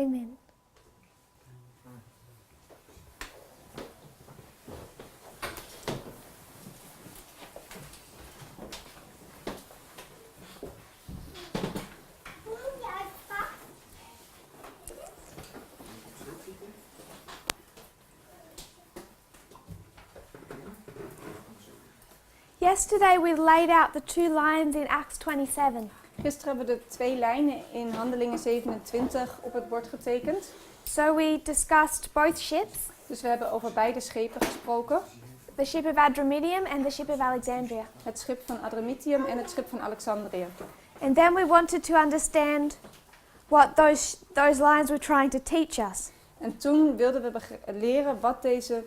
Amen. Yesterday we laid out the two lines in Acts 27. Gisteren hebben we de 2 lijnen in Handelingen 27 op het bord getekend. So we discussed both ships, Dus we hebben over beide schepen gesproken. the ship of Adramyttium and the ship of Alexandria. Het schip van Adramyttium en het schip van Alexandrië. And then we wanted to understand what those lines were trying to teach us. En toen wilden we leren wat deze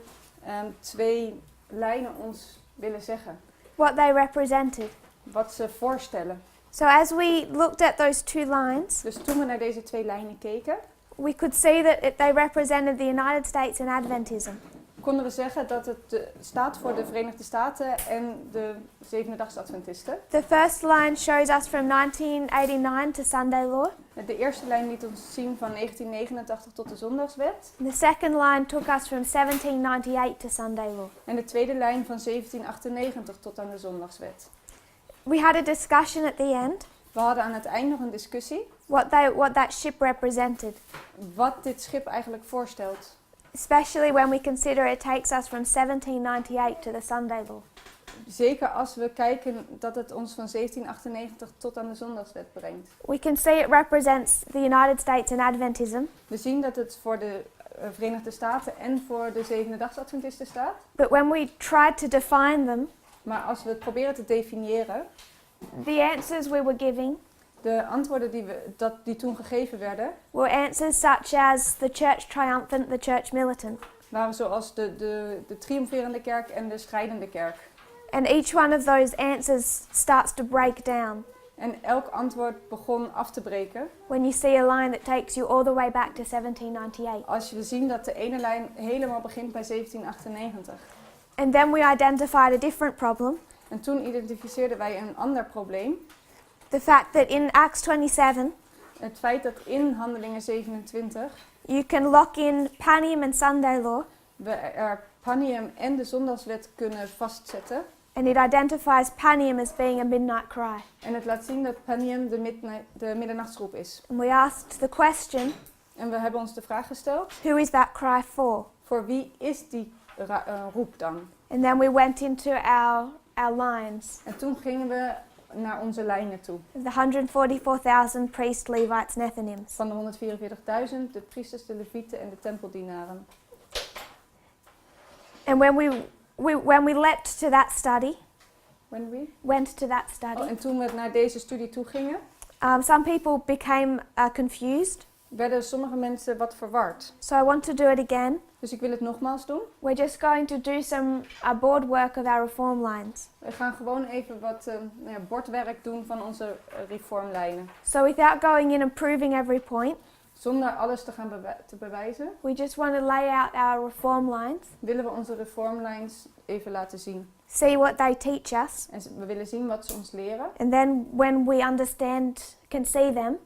2 lijnen ons willen zeggen. What they represented. Wat ze voorstellen. So as we looked at those two lines, Dus toen we naar deze 2 lijnen keken, we could see that they represented the United States and Adventism. konden we zeggen dat het staat voor de Verenigde Staten en de Zevende-dags Adventisten. The first line shows us from 1989 to Sunday law. De eerste lijn liet ons zien van 1989 tot de zondagswet. The second line took us from 1798 to Sunday law. En de tweede lijn van 1798 tot aan de zondagswet. We had a discussion at the end We hadden aan het eind nog een discussie what that ship represented, wat dit schip eigenlijk voorstelt. especially when we consider it takes us from 1798 to the Sunday law. Zeker als we kijken dat het ons van 1798 tot aan de zondagswet brengt. We can see it represents the United States and Adventism, We zien dat het voor de Verenigde Staten en voor de Zevende-dags Adventisten staat. but when we tried to define them, Maar als we het proberen te definiëren, the answers we were giving de antwoorden die toen gegeven werden, were answers such as the church triumphant, the church militant. waren zoals de triomferende kerk en de strijdende kerk. And each one of those answers starts to break down En elk antwoord begon af te breken when you see a line that takes you all the way back to 1798. als we zien dat de ene lijn helemaal begint bij 1798. And then we identified a different problem. En toen identificeerden wij een ander probleem. The fact that in Acts 27, Het feit dat in Handelingen 27 you can lock in Panium and Sunday law, we er Panium en de zondagswet kunnen vastzetten. and it identifies Panium as being a midnight cry. En het laat zien dat Panium de middernachtsroep is. And we asked the question, En we hebben ons de vraag gesteld, who is that cry for? voor wie is die roep dan? And then we went into our lines. En toen gingen we naar onze lijnen toe. The 144,000 priests, Levites, Nethinims. Van de 144.000, de priesters, de levieten en de tempeldienaren. And when we leapt to that study, went to that study, En toen we naar deze studie toe gingen, some people became confused. werden sommige mensen wat verward. So I want to do it again. Dus ik wil het nogmaals doen. We're just going to do some board work of our reform lines. We gaan gewoon even wat bordwerk doen van onze reformlijnen. So without going in and proving every point, Zonder alles te gaan bewijzen, we just want to lay out our reform lines, willen we onze reformlijns even laten zien. see what they teach us, En we willen zien wat ze ons leren. and then when we can see them,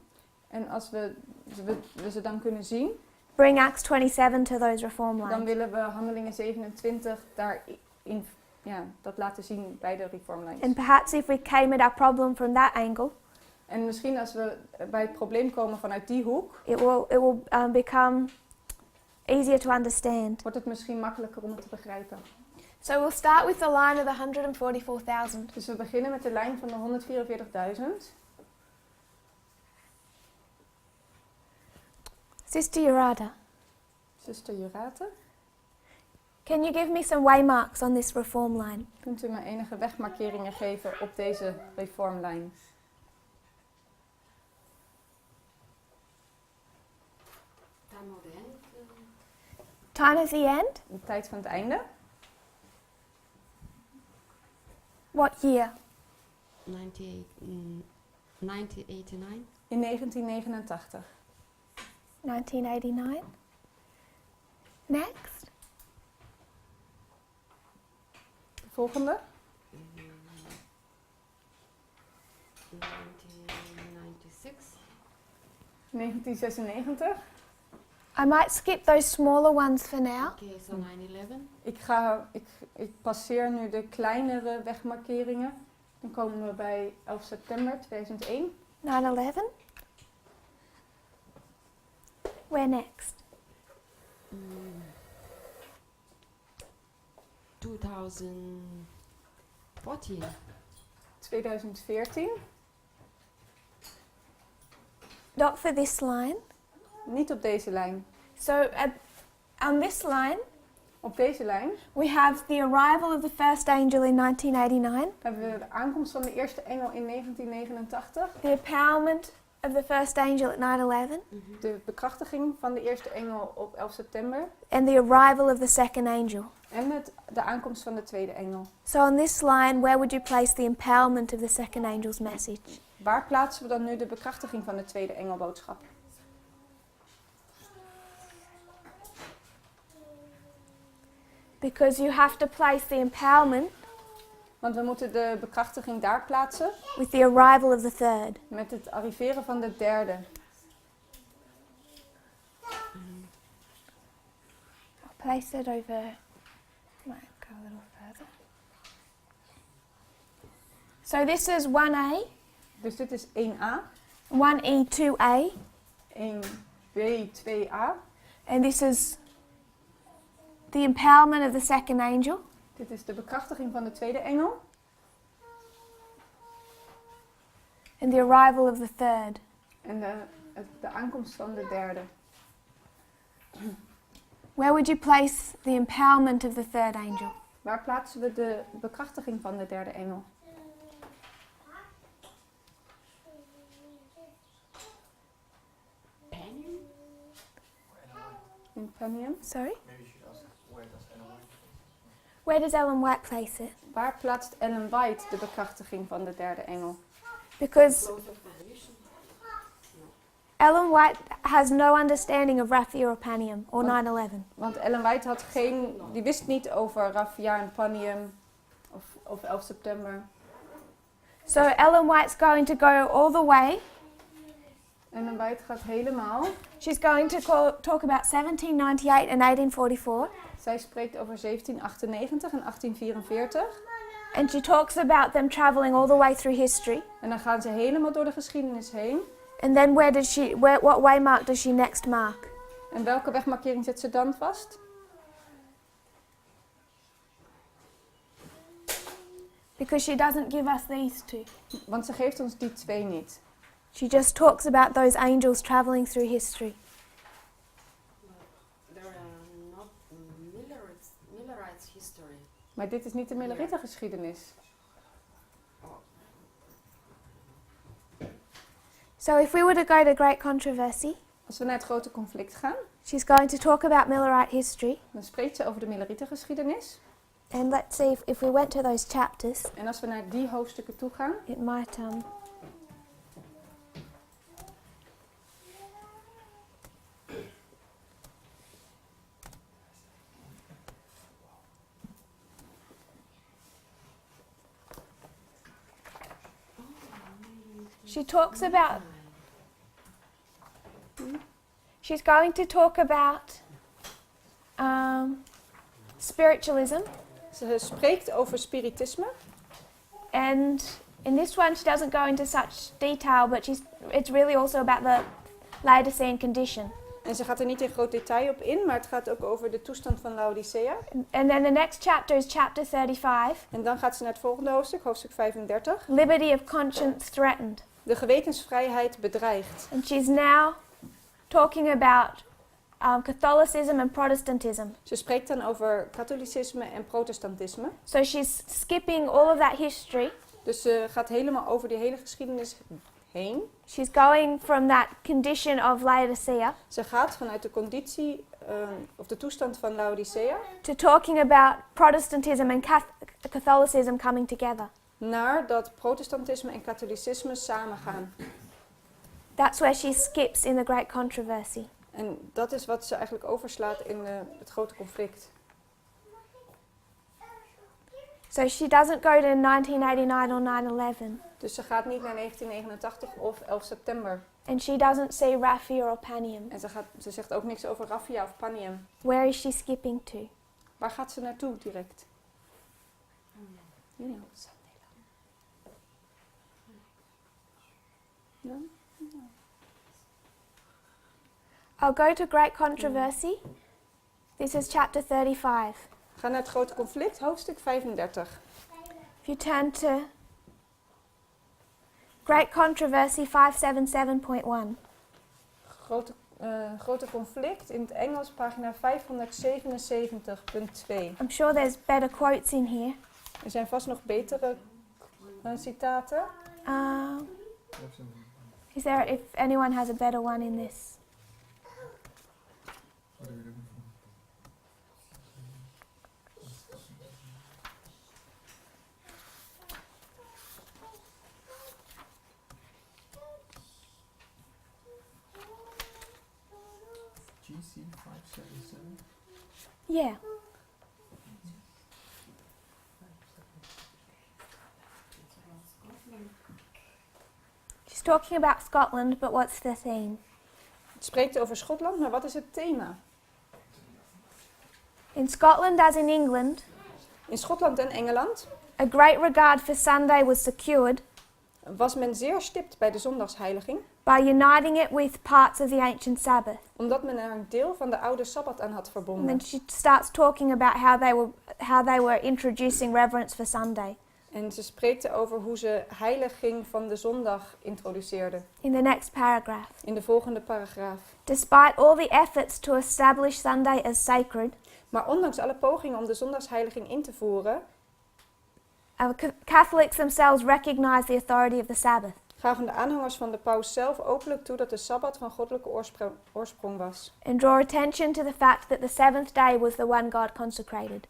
En als we ze dan kunnen zien, bring Acts 27 to those reform dan lines. willen we Handelingen 27 daarin dat laten zien bij de reformlijns. And perhaps if we came at our problem from that angle, En misschien als we bij het probleem komen vanuit die hoek, it will become easier to understand. wordt het misschien makkelijker om het te begrijpen. So we'll start with the line of the 144,000. Dus we beginnen met de lijn van de 144.000. Sister Urada, Zuster Jurate, can you give me some waymarks on this reform line? kunt u me enige wegmarkeringen geven op deze reformlijn? Time at the end? De tijd van het einde. What year? 1989. In 1989. 1989. Next. De volgende. 1996. 1996. I might skip those smaller ones for now. Okay, so 9/11. Ik passeer nu de kleinere wegmarkeringen. Dan komen we bij 11 september 2001. 9/11. Where next? 2014. 2014. Not for this line. Niet op deze lijn. So on this line, Op deze lijn we have the arrival of the first angel in 1989, hebben we de aankomst van de eerste engel in 1989. the empowerment of the first angel at 9/11, De bekrachtiging van de eerste engel op 11 september. and the arrival of the second angel. En de aankomst van de tweede engel. So on this line, where would you place the empowerment of the second angel's message? Waar plaatsen we dan nu de bekrachtiging van de tweede engelboodschap? Because you have to place the empowerment Want we moeten de bekrachtiging daar plaatsen with the arrival of the third. met het arriveren van de derde. I'll place it over, might go a little further. So this is 1A, Dus dit is 1a, 1E, 2A, 1b, 2a. and this is the empowerment of the second angel. Dit is de bekrachtiging van de tweede engel. And the arrival of the third. En de aankomst van de derde. Where would you place the empowerment of the third angel? Waar plaatsen we de bekrachtiging van de derde engel? Panium? In Panium. Sorry? Maybe you should ask where does Ellen White place it? Where does Ellen White place it? Waar plaatst Ellen White de bekrachtiging van de derde engel? Because Close of evolution? Ellen White has no understanding of Raphael or Panium or Oh. 9/11. Want Ellen White die wist niet over Raffia en Panium of 11 september. So Ellen White's going to go all the way. Ellen White gaat helemaal. She's going to talk about 1798 and 1844. Zij spreekt over 1798 en 1844. And she talks about them traveling all the way through history. En dan gaan ze helemaal door de geschiedenis heen. And then what waymark does she next mark? En welke wegmarkering zet ze dan vast? Because she doesn't give us these two. Want ze geeft ons die twee niet. She just talks about those angels traveling through history. There are not Millerites history. Maar dit is niet de Milleritengeschiedenis. So if we were to go to Great Controversy, Als we naar het grote conflict gaan, she's going to talk about Millerite history. dan spreekt ze over de Milleritengeschiedenis. And let's see if we went to those chapters, En als we naar die hoofdstukken toe gaan, it might she talks about she's going to talk about spiritualism, ze spreekt over spiritisme. and in this one she doesn't go into such detail, but it's really also about the Laodicean condition. En ze gaat er niet in groot detail op in, maar het gaat ook over de toestand van Laodicea. And then the next chapter is chapter 35, En dan gaat ze naar het volgende hoofdstuk, hoofdstuk 35. liberty of conscience threatened. De gewetensvrijheid bedreigd. And she's now talking about Catholicism and Protestantism. Ze spreekt dan over katholicisme en protestantisme. So she's skipping all of that history. Dus ze gaat helemaal over die hele geschiedenis heen. She's going from that condition of Laodicea Ze gaat vanuit de conditie of de toestand van Laodicea to talking about Protestantism and Catholicism coming together. naar dat protestantisme en katholicisme samengaan. That's where she skips in the Great Controversy. En dat is wat ze eigenlijk overslaat in het grote conflict. So she doesn't go to 1989 or 9/11. Dus ze gaat niet naar 1989 of 11 september. And she doesn't say raffia or panium. En ze zegt ook niks over raffia of panium. Where is she skipping to? Waar gaat ze naartoe direct? You know. Ja? I'll go to great controversy. This is chapter 35. Ga naar het grote conflict, hoofdstuk 35. If you turn to Great Controversy 577.1. Grote conflict in het Engels, pagina 577.2. I'm sure there's better quotes in here. Er zijn vast nog betere citaten. Is there, if anyone has a better one in this? GC 577. Yeah. She's talking about Scotland, but what's the theme? Het spreekt over Schotland, maar wat is het thema? In Scotland, as in England, In Schotland en Engeland a great regard for Sunday was secured was men zeer stipt bij de zondagsheiliging, by uniting it with parts of the ancient Sabbath. omdat men er een deel van de oude Sabbat aan had And verbonden. then she starts talking about how they were introducing reverence for Sunday. En ze spreekt over hoe ze heiliging van de zondag introduceerde. In the next paragraph. In de volgende paragraaf. Despite all the efforts to establish Sunday as sacred, Maar ondanks alle pogingen om de zondagsheiliging in te voeren, Catholics themselves recognize the authority of the Sabbath. gaven de aanhangers van de paus zelf openlijk toe dat de Sabbat van goddelijke oorsprong was. And draw attention to the fact that the seventh day was the one God consecrated.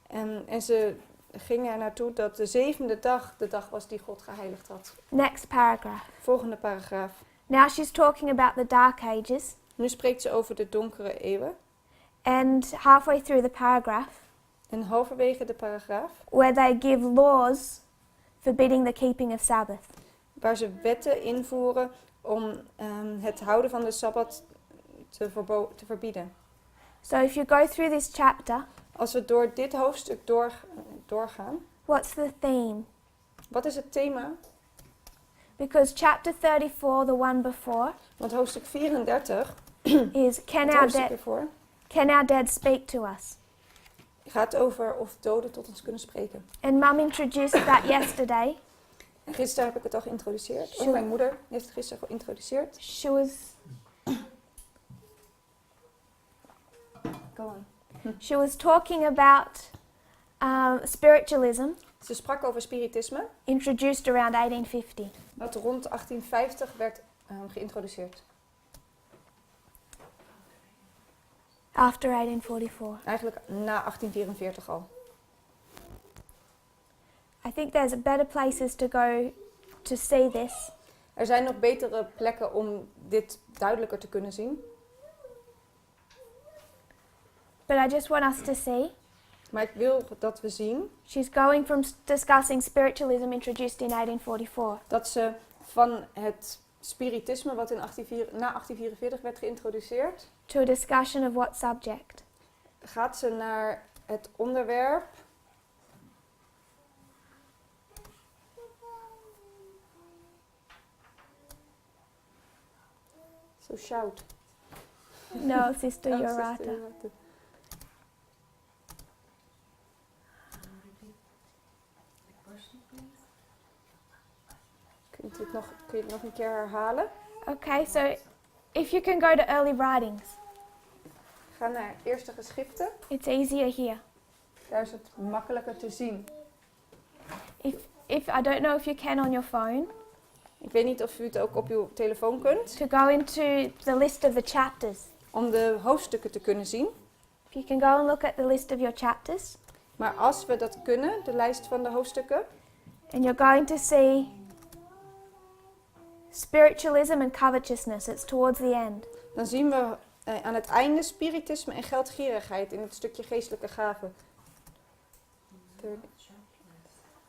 En ze gingen er naartoe dat de zevende dag de dag was die God geheiligd had. Next paragraph. Volgende paragraaf. Now she's talking about the Dark Ages, Nu spreekt ze over de donkere eeuwen. and halfway through the paragraph, En halverwege de paragraaf, where they give laws forbidding the keeping of Sabbath. waar ze wetten invoeren om het houden van de Sabbat te verbieden. So if you go through this chapter, Als we door dit hoofdstuk doorgaan, what's the theme? wat is het thema? Because chapter 34, the one before, Want hoofdstuk 34, is het hoofdstuk ervoor, can our dead speak to us? gaat over of doden tot ons kunnen spreken. And Mum introduced that yesterday. En gisteren heb ik het al geïntroduceerd. Sure. Mijn moeder heeft het gisteren geïntroduceerd. She was Go on. She was talking about spiritualism, Ze sprak over spiritisme, introduced around 1850. dat rond 1850 werd geïntroduceerd. After 1844. Eigenlijk na 1844 al. I think there's better places to go to see this. Er zijn nog betere plekken om dit duidelijker te kunnen zien. But I just want us to see. Maar ik wil dat we zien She's going from discussing spiritualism introduced in 1844 dat ze van het spiritisme wat na 1844 werd geïntroduceerd, to a discussion of what subject? gaat ze naar het onderwerp So shout. No, Sister Oh, Yorata. Sister Yorata. Kun je het nog een keer herhalen? Okay, so if you can go to early writings, Ga naar eerste geschriften. it's easier here. Daar is het makkelijker te zien. If I don't know if you can on your phone, Ik weet niet of u het ook op uw telefoon kunt. to go into the list of the chapters. Om de hoofdstukken te kunnen zien. If you can go and look at the list of your chapters, Maar als we dat kunnen, de lijst van de hoofdstukken, and you're going to see spiritualism and covetousness. It's towards the end. dan zien we aan het einde spiritisme en geldgierigheid in het stukje geestelijke gaven.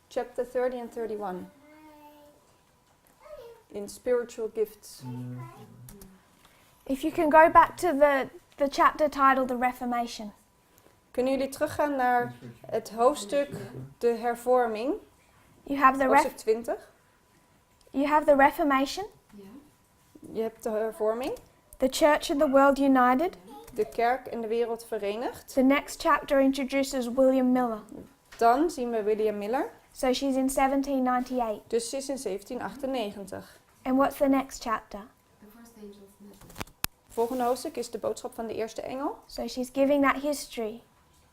Chapter 30 en 31. in spiritual gifts. If you can go back to the chapter titled The Reformation. Kunnen jullie teruggaan naar het hoofdstuk de hervorming, You have the hoofdstuk 20. you have the Reformation, Yeah. Je hebt de hervorming, the Church and the World United. de kerk en de wereld verenigd. The next chapter introduces William Miller. Dan zien we William Miller, So she's in 1798. dus ze is in 1798. And what's the next chapter? The first angel's message. Volgende hoofdstuk is de boodschap van de eerste engel. So she's giving that history.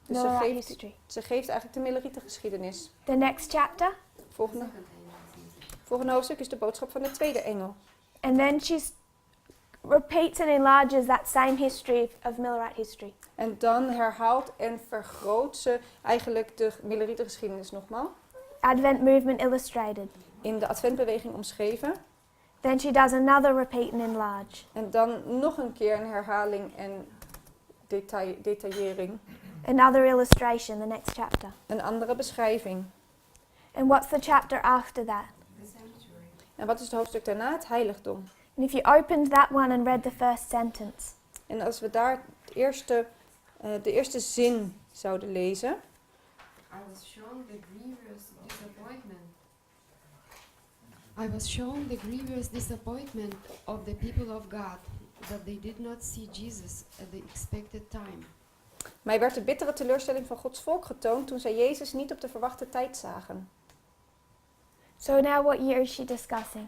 Dus Millerite history. ze geeft eigenlijk de Millerite geschiedenis. The next chapter, Volgende, Second angel's message. volgende hoofdstuk is de boodschap van de tweede engel. and then she's repeats and enlarges that same history of Millerite history. En dan herhaalt en vergroot ze eigenlijk de Millerite geschiedenis nogmaals. Advent Movement Illustrated. In de Adventbeweging omschreven. Then she does another repeat and enlarge. En dan nog een keer een herhaling en detaillering. Another illustration, the next chapter. Een andere beschrijving. And what's the chapter after that? The sanctuary. En wat is het hoofdstuk daarna? Het heiligdom. And if you opened that one and read the first sentence, En als we daar de eerste zin zouden lezen. I was shown the grievous disappointment. I was shown the grievous disappointment of the people of God, that they did not see Jesus at the expected time. Mij werd de bittere teleurstelling van Gods volk getoond toen zij Jezus niet op de verwachte tijd zagen. so now what year is she discussing?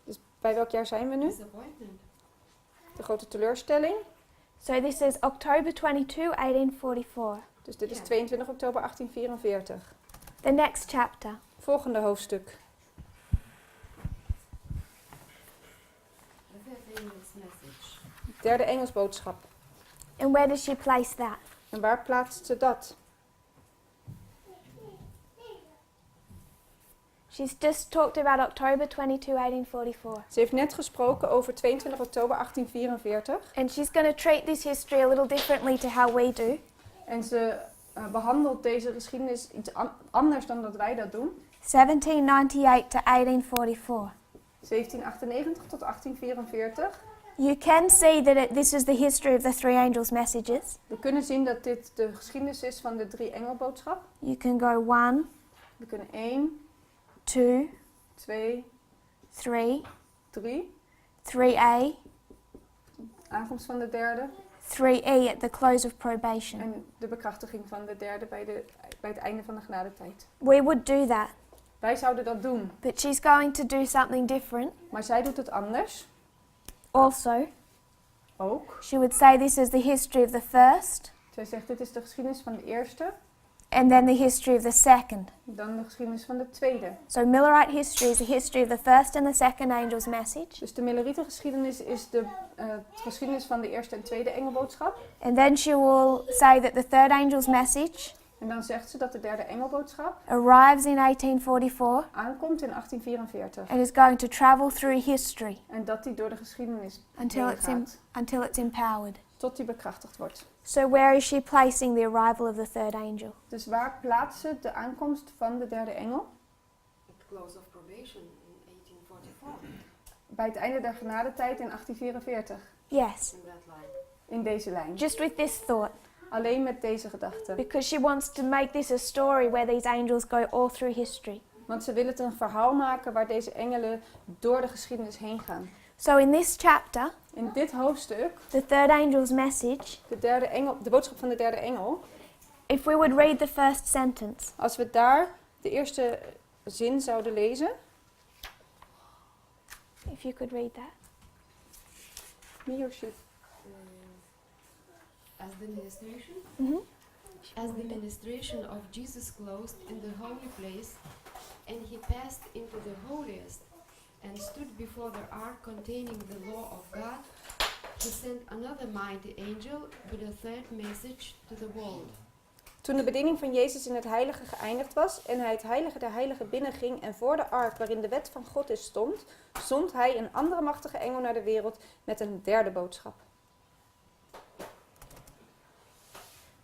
Dus bij welk jaar zijn we nu? Disappointment. De grote teleurstelling. So this is October 22, 1844. Dus dit is Ja. 22 oktober 1844. The next chapter. Volgende hoofdstuk. The third angel's message. Derde engelsboodschap. And where does she place that? En waar plaatst ze dat? She's just talked about October 22, 1844. Ze heeft net gesproken over 22 oktober 1844. And she's going to treat this history a little differently to how we do. En ze behandelt deze geschiedenis iets anders dan dat wij dat doen. 1798 to 1844. 1798 tot 1844. You can see that this is the history of the three angels' messages. We kunnen zien dat dit de geschiedenis is van de drie engelboodschap. You can go 1, We kunnen 1, 2, 2, 3, 3. 3a, Aankomst van de derde. 3e at the close of probation. En de bekrachtiging van de derde bij het einde van de genadetijd. We would do that, Wij zouden dat doen. but she's going to do something different. Maar zij doet het anders. Also, Ook. she would say this is the history of the first, Zij zegt dit is de geschiedenis van de eerste. and then the history of the second. Dan de geschiedenis van de tweede. So Millerite history is the history of the first and the second angel's message. Dus de Millerite geschiedenis is de geschiedenis van de eerste en tweede engelboodschap. And then she will say that the third angel's message En dan zegt ze dat de derde engelboodschap arrives in 1844 aankomt in 1844. and is going to travel through history En dat die door de geschiedenis until heen gaat, it's empowered. tot die bekrachtigd wordt. So where is she placing the arrival of the third angel? Dus waar plaatst ze de aankomst van de derde engel? At close of probation in 1844. Bij het einde der genadetijd in 1844. Yes, In that line. In deze lijn. just with this thought, Alleen met deze gedachte. because she wants to make this a story where these angels go all through history. Want ze wil het een verhaal maken waar deze engelen door de geschiedenis heen gaan. So in this chapter, In dit hoofdstuk, the third angel's message, de boodschap van de derde engel. if we would read the first sentence, Als we daar de eerste zin zouden lezen. if you could read that. Me or she? As the ministration, Mm-hmm. as the ministration of Jesus closed in the holy place, and he passed into the holiest, and stood before the ark containing the law of God, he sent another mighty angel with a third message to the world. Toen de bediening van Jezus in het heilige geëindigd was en hij het heilige der heiligen binnenging en voor de ark waarin de wet van God is stond, zond hij een andere machtige engel naar de wereld met een derde boodschap.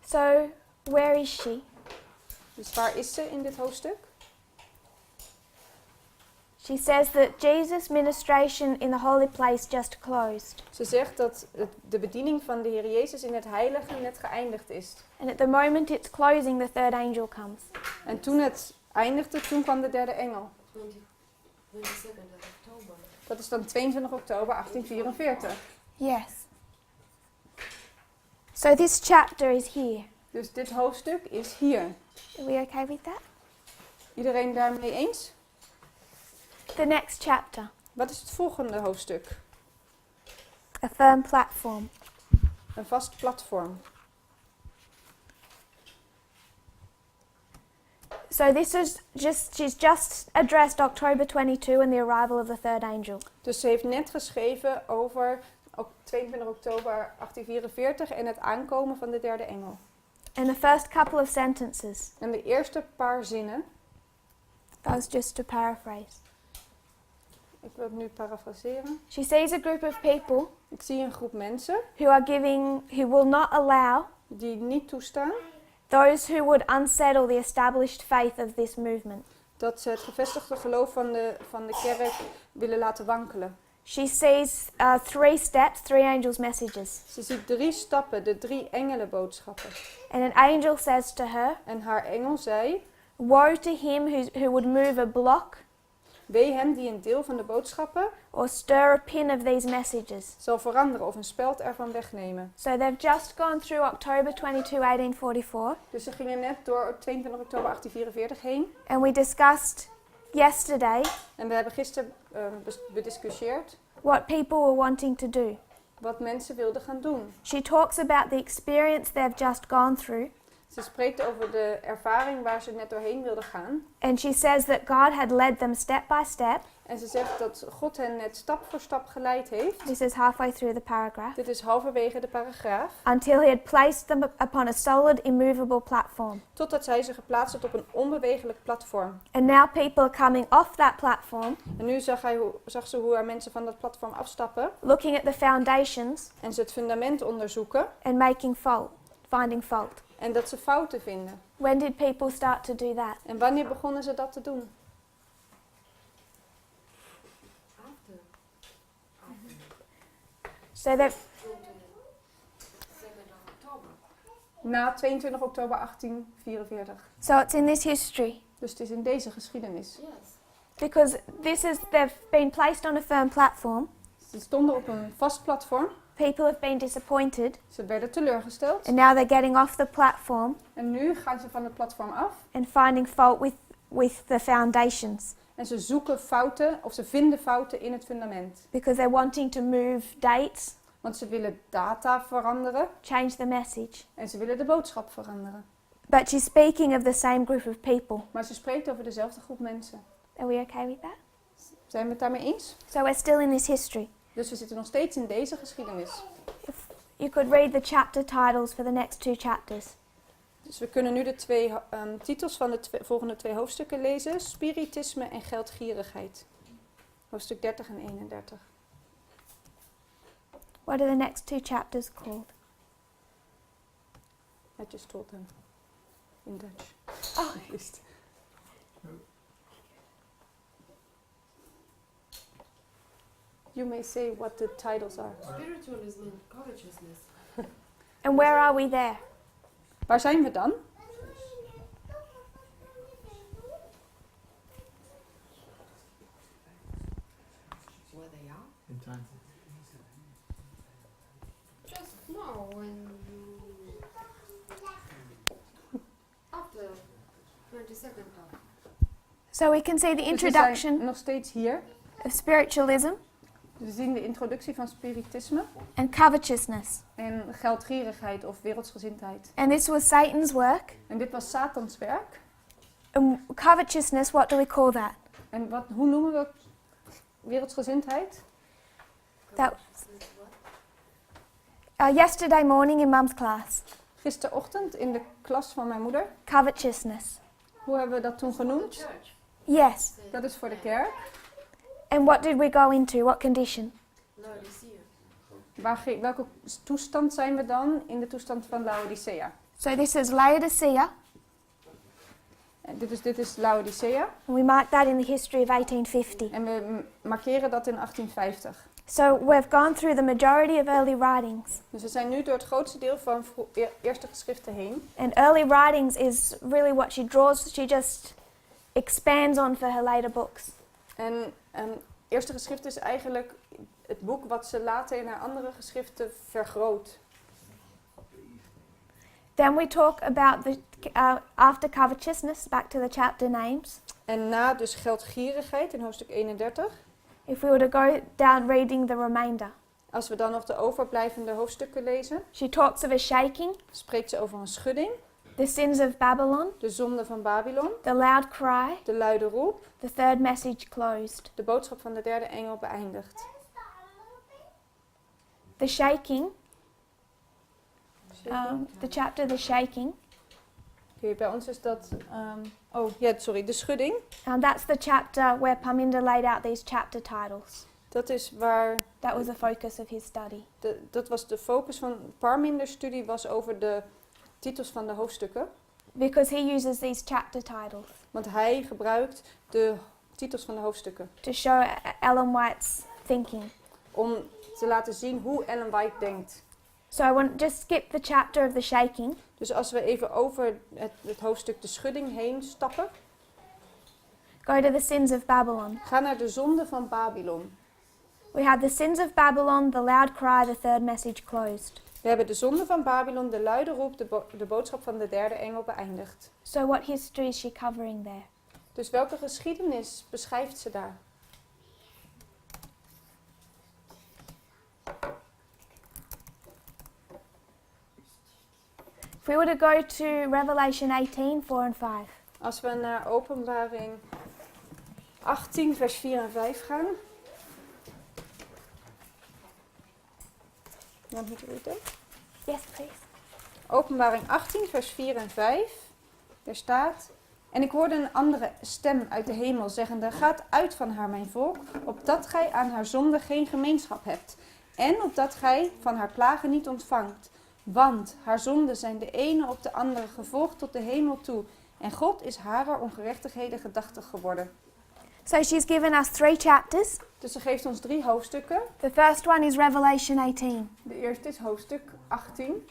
So where is she? Dus waar is ze in dit hoofdstuk? She says that Jesus' ministration in the holy place just closed. Ze zegt dat de bediening van de Heer Jezus in het heilige net geëindigd is. And at the moment it's closing, the third angel comes. En toen het eindigde, toen kwam de derde engel. 22nd of October. Dat is dan 22 oktober 1844. Yes. So this chapter is here. Dus dit hoofdstuk is hier. Are we okay with that? Iedereen daarmee eens? The next chapter. Wat is het volgende hoofdstuk? A firm platform. Een vast platform. So this is she's just addressed October 22 and the arrival of the third angel. Dus ze heeft net geschreven over 22 oktober 1844 en het aankomen van de derde engel. And the first couple of sentences, En de eerste paar zinnen, that was just to paraphrase. ik wil het nu parafraseren. She sees a group of people Ik zie een groep mensen who will not allow die niet toestaan those who would unsettle the established faith of this movement. dat ze het gevestigde geloof van de kerk willen laten wankelen. She sees 3 steps, 3 angels' messages. Ze ziet 3 stappen, de 3 engelenboodschappen. And an angel says to her, En haar engel zei, woe to him who would move a block wee hem die een deel van de boodschappen or stir a pin of these messages. zal veranderen of een speld ervan wegnemen. So they've just gone through October 22, 1844. Dus ze gingen net door 22 oktober 1844 heen. And we discussed yesterday En we hebben gisteren bediscussieerd what people were wanting to do. wat mensen wilden gaan doen. She talks about the experience they've just gone through. Ze spreekt over de ervaring waar ze net doorheen wilden gaan. And she says that God had led them step by step. En ze zegt dat God hen net stap voor stap geleid heeft. This is halfway through the paragraph. Dit is halverwege de paragraaf. Until he had placed them upon a solid, immovable platform. Totdat zij ze geplaatst had op een onbewegelijk platform. And now people are coming off that platform, En nu zag ze hoe er mensen van dat platform afstappen. looking at the foundations En ze het fundament onderzoeken. and finding fault. En dat ze fouten vinden. When did people start to do that? En wanneer begonnen ze dat te doen? After. So they've 2nd of October. Na 22 oktober 1844. so it's in this history. Dus het is in deze geschiedenis. Yes. Because they've been placed on a firm platform. Ze stonden op een vast platform. People have been disappointed. Ze werden teleurgesteld. And now they're getting off the platform En nu gaan ze van het platform af. and finding fault with the foundations. En ze zoeken fouten, of ze vinden fouten in het fundament. Because they're wanting to move dates, Want ze willen data veranderen. change the message. En ze willen de boodschap veranderen. But she's speaking of the same group of people. Maar ze spreekt over dezelfde groep mensen. Are we okay with that? Zijn we het daarmee eens? So we're still in this history. Dus we zitten nog steeds in deze geschiedenis. If you could read the chapter titles for the next 2 chapters. Dus we kunnen nu de 2 titels van de volgende 2 hoofdstukken lezen. Spiritisme en geldgierigheid. Hoofdstuk 30 en 31. What are the next 2 chapters called? I just told them. In Dutch. Oh. List. You may say what the titles are. Spiritualism and covetousness. And where are we there? Waar zijn we dan? Where they are? In time. Just now when after 22nd of. So we can see the Dus we introduction zijn nog steeds hier. of spiritualism We zien de introductie van spiritisme and covetousness. en geldgierigheid of wereldsgezindheid. And this was Satan's work. En dit was Satans werk. And covetousness, what do we call that? En hoe noemen we wereldsgezindheid? That yesterday morning in Mum's class. Gisterochtend in de klas van mijn moeder. Covetousness. Hoe hebben we dat toen genoemd? Church. Yes. Dat is voor de kerk. And what did we go into? What condition? Laodicea. Welke toestand zijn we dan? In de toestand van Laodicea. So this is Laodicea. En dit is Laodicea. And we mark that in the history of 1850. En we markeren dat in 1850. So we've gone through the majority of early writings. Dus we zijn nu door het grootste deel van eerste geschriften heen. And early writings is really what she draws. She just expands on for her later books. En eerste geschrift is eigenlijk het boek wat ze later in haar andere geschriften vergroot. Then we talk about the after covetousness, back to the chapter names. En na dus geldgierigheid in hoofdstuk 31. If we were to go down reading the remainder. Als we dan nog de overblijvende hoofdstukken lezen, She talks of a shaking, spreekt ze over een schudding, the sins of Babylon, de zonde van Babylon, the loud cry, de luide roep, the third message closed. de boodschap van de derde engel beëindigt. The shaking, the chapter The Shaking, Oké, bij ons is dat, de schudding. that's the chapter where Parminder laid out these chapter titles. Dat is waar, That was the focus of his study. dat was de focus van Parminder's studie, was over de titels van de hoofdstukken. Because he uses these chapter titles Want hij gebruikt de titels van de hoofdstukken to show Ellen White's thinking. om te laten zien hoe Ellen White denkt. So I want just skip the chapter of The Shaking. Dus als we even over het hoofdstuk de schudding heen stappen, Go to the sins of Babylon. ga naar de zonde van Babylon. We have the sins of Babylon, the loud cry, the third message closed. We hebben de zonde van Babylon, de luide roep, de boodschap van de derde engel beëindigd. So what history is she covering there? Dus welke geschiedenis beschrijft ze daar? If we were to go to Revelation 18, 4 and 5. Als we naar Openbaring 18, vers 4 en 5 gaan. Want moet je het Yes, please. Openbaring 18, vers 4 en 5. Daar staat: En ik hoorde een andere stem uit de hemel zeggende: Gaat uit van haar, mijn volk, opdat gij aan haar zonde geen gemeenschap hebt. En opdat gij van haar plagen niet ontvangt. Want haar zonden zijn de ene op de andere gevolgd tot de hemel toe. En God is haar ongerechtigheden gedachtig geworden. So she's given us 3 chapters. Dus ze geeft ons 3 hoofdstukken. The first one is Revelation 18. De eerste is hoofdstuk 18.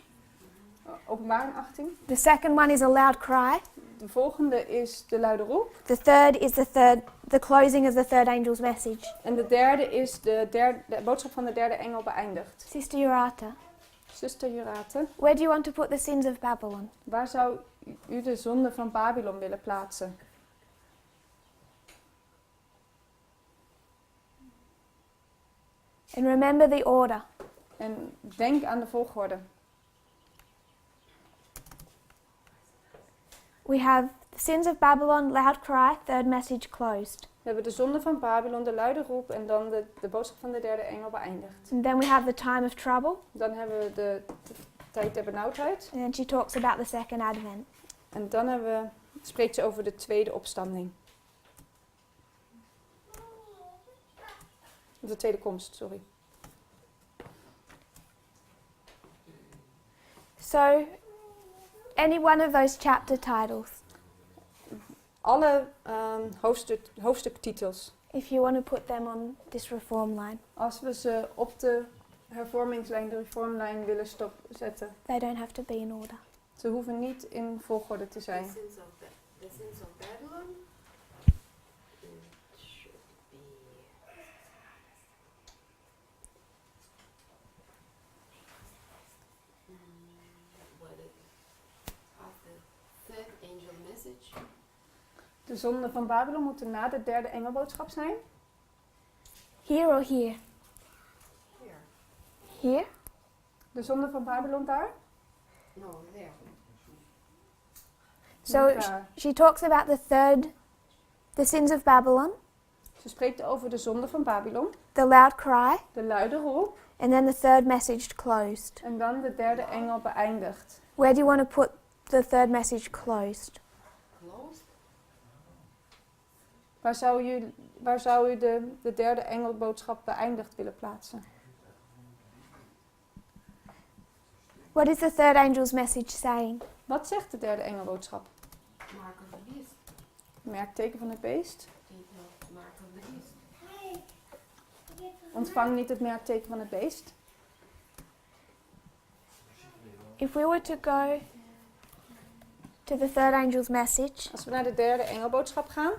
Openbaring 18. The second one is a loud cry. De volgende is de luide roep. The third is the closing of the third angel's message. En de derde is de boodschap van de derde engel beëindigd. Sister Urata, Zuster Jurate, where do you want to put the sins of Babylon? waar zou u de zonde van Babylon willen plaatsen? And remember the order. En denk aan de volgorde. We have the sins of Babylon, loud cry, third message closed. We hebben de zonde van Babylon, de luide roep en dan de boodschap van de derde engel beëindigd. And then we have the time of trouble. Dan hebben we de tijd der benauwdheid. And then she talks about the second advent. En dan spreekt ze over de tweede opstanding. De tweede komst, sorry. So, any one of those chapter titles, Alle hoofdstuktitels, if you want to put them on this reform line, als we ze op de hervormingslijn, de reformlijn willen zetten, they don't have to be in order. ze hoeven niet in volgorde te zijn. The sins of Babylon. It should be. After third angel message. De zonden van Babylon moeten na de derde engelboodschap zijn. Here or here? Here. Here? De zonden van Babylon daar. No, there. So Daar. she talks about the sins of Babylon, Ze spreekt over de zonde van Babylon, the loud cry, de luide roep and then the third message closed. en dan de derde engel beëindigt. Where do you want to put the third message closed? Closed. Waar zou u de derde engelboodschap beëindigd willen plaatsen? What is the third angel's message saying? Wat zegt de derde engelboodschap? Mark of the beast. Merkteken van het beest. Take not mark of the beast. Ontvang niet het merkteken van het beest. If we were to go to the third angel's message, Als we naar de derde engelboodschap gaan.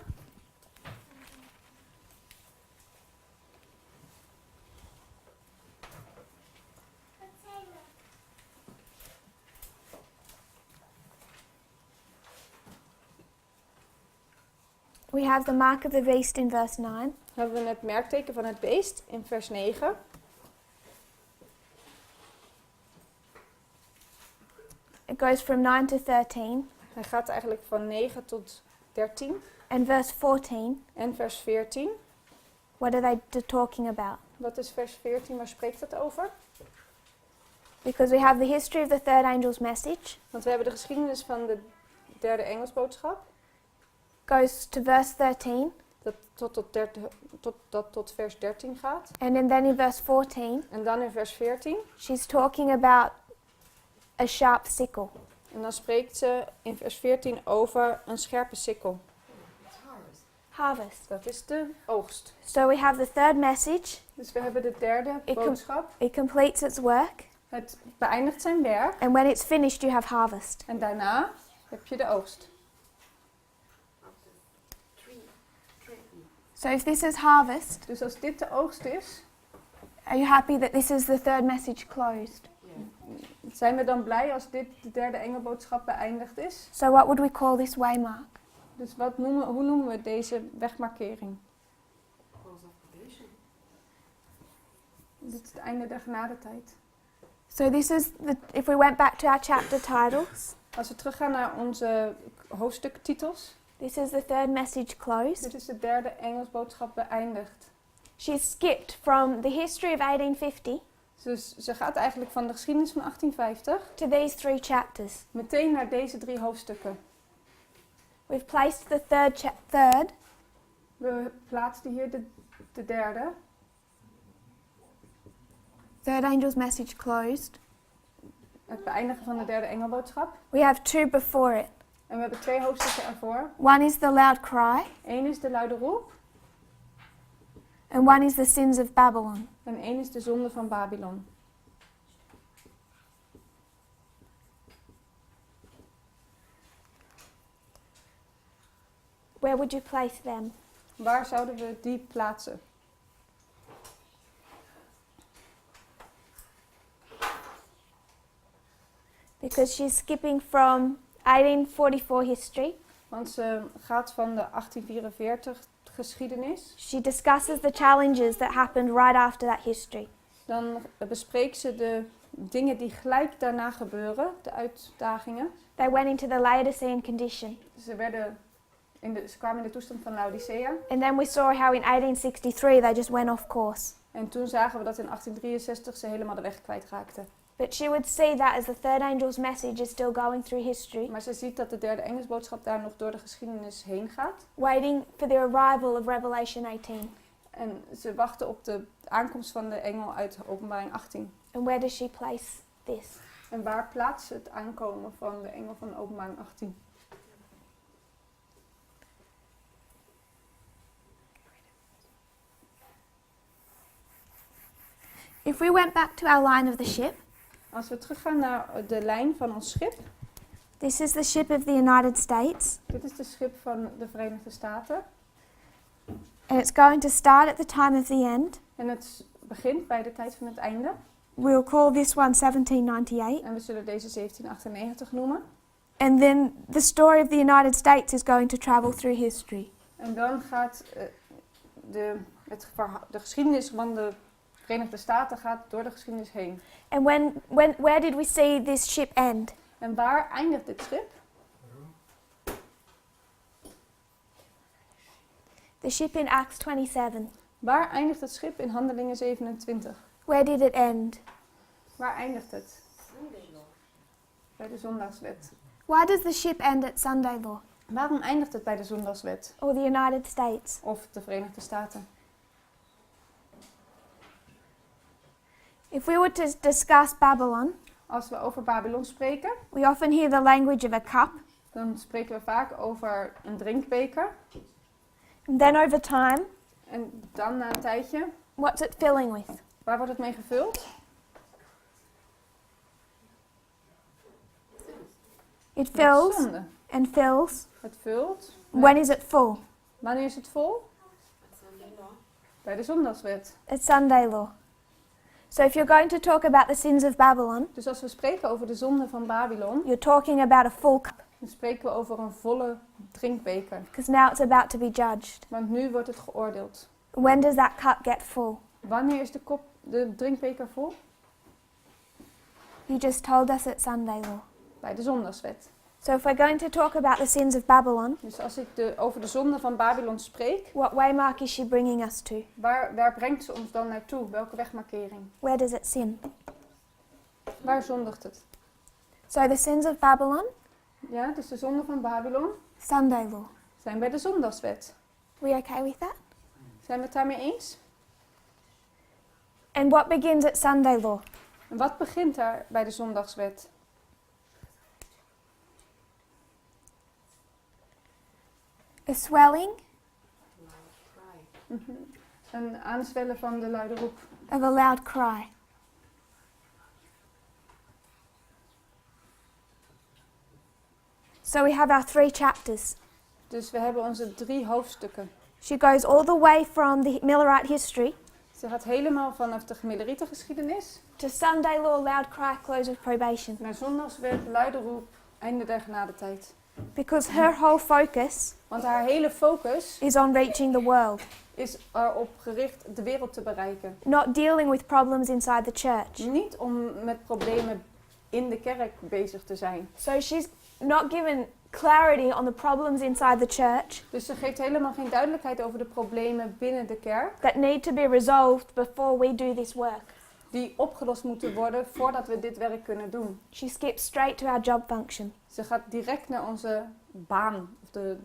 we have the mark of the beast in verse 9. Hebben we het merkteken van het beest in vers 9. It goes from 9 to 13. Hij gaat eigenlijk van 9 tot 13. And verse 14, En vers 14. what are they talking about? Wat is vers 14? Waar spreekt het over? Because we have the history of the third angel's message, Want we hebben de geschiedenis van de derde engelsboodschap. goes to verse 13, Dat tot vers 13 gaat. and then in verse 14, En dan in vers 14. she's talking about a sharp sickle. En dan spreekt ze in vers 14 over een scherpe sikkel. It's harvest. Harvest. Dat is de oogst. So we have the third message. Dus we hebben de derde Ik kom- boodschap. It completes its work, Het beëindigt zijn werk. and when it's finished, you have harvest. En daarna heb je de oogst. So if this is harvest, Dus als dit de oogst is, are you happy that this is the third message closed? zijn we dan blij als dit de derde engelboodschap beëindigd is? So what would we call this waymark? Dus hoe noemen we deze wegmarkering? Close of probation. Dit is het einde der genadetijd. So this is if we went back to our chapter titles, Als we teruggaan naar onze hoofdstuktitels. this is the third message closed. Dit is de derde engelsboodschap beëindigd. She skipped from the history of 1850 Dus ze gaat eigenlijk van de geschiedenis van 1850 to these 3 chapters. meteen naar deze 3 hoofdstukken. We've placed the third We plaatsten hier de derde. third angel's message closed. Het beëindigen van de derde engelboodschap. We have 2 before it. En we hebben 2 hoofdstukken ervoor. One is the loud cry, 1 is de luide roep and one is the sins of Babylon. en 1 is de zonde van Babylon. Where would you place them? Waar zouden we die plaatsen? Because she's skipping from 1844 history. Want ze gaat van de 1844 geschiedenis. She discusses the challenges that happened right after that history. Dan bespreekt ze de dingen die gelijk daarna gebeuren, de uitdagingen. They went into the Laodicean condition. Ze kwamen in de toestand van Laodicea. And then we saw how in 1863 they just went off course. En toen zagen we dat in 1863 ze helemaal de weg kwijtraakten. But she would see that as the third angel's message is still going through history, Maar ze ziet dat de derde engelsboodschap daar nog door de geschiedenis heen gaat. waiting for the arrival of Revelation 18. En ze wachten op de aankomst van de engel uit Openbaring 18. And where does she place this? En waar plaatst ze het aankomen van de engel van Openbaring 18? If we went back to our line of the ship, Als we teruggaan naar de lijn van ons schip. this is the ship of the United States, Dit is de schip van de Verenigde Staten. and it's going to start at the time of the end. En het begint bij de tijd van het einde. We'll call this one 1798. En we zullen deze 1798 noemen. And then the story of the United States is going to travel through history. En dan gaat de geschiedenis van de Verenigde Staten gaat door de geschiedenis heen. And where did we see this ship end? En waar eindigt dit schip? The ship in Acts 27. Waar eindigt het schip in Handelingen 27? Where did it end? Waar eindigt het? Bij de zondagswet. Why does the ship end at Sunday law Waarom eindigt het bij de zondagswet? or the United States? Of de Verenigde Staten? If we were to discuss Babylon, Als we over Babylon spreken, we often hear the language of a cup, dan spreken we vaak over een drinkbeker. And then over time, En dan na een tijdje, what's it filling with? waar wordt het mee gevuld? It Met fills zonde. and fills. Het vult. When is it full? Wanneer is het vol? Bij de zondagswet. It's Sunday law. So if you're going to talk about the sins of Babylon, Dus als we spreken over de zonde van Babylon, you're talking about a full cup, dan spreken we over een volle drinkbeker. because now it's about to be judged. Want nu wordt het geoordeeld. When does that cup get full? Wanneer is de drinkbeker vol? You just told us it's Sunday law. Bij de zondagswet. So if we're going to talk about the sins of Babylon, Dus als ik over de zonde van Babylon spreek, what waymark is she bringing us to? waar brengt ze ons dan naartoe? Welke wegmarkering? Where does it sin? Waar zondigt het? So the sins of Babylon, Ja, dus de zonde van Babylon Sunday law. zijn bij de zondagswet. We okay with that? Zijn we het daarmee eens? And what begins at Sunday law? En wat begint daar bij de zondagswet? A swelling Een aanzwellen van de luide roep. of a loud cry. So we have our 3 chapters. Dus we hebben onze 3 hoofdstukken. She goes all the way from the Millerite history Ze gaat helemaal vanaf de Millerietengeschiedenis to Sunday law, loud cry, close of probation. naar zondagswet, luide roep, einde der genadetijd. Because her whole focus Want haar hele focus is on reaching the world, is erop gericht de wereld te bereiken. not dealing with problems inside the church. Niet om met problemen in de kerk bezig te zijn. So she's not given clarity on the problems inside the church Dus ze geeft helemaal geen duidelijkheid over de problemen binnen de kerk. that need to be resolved before we do this work. Die opgelost moeten worden voordat we dit werk kunnen doen. She skips straight to our job function. Ze gaat direct naar onze baan. Of de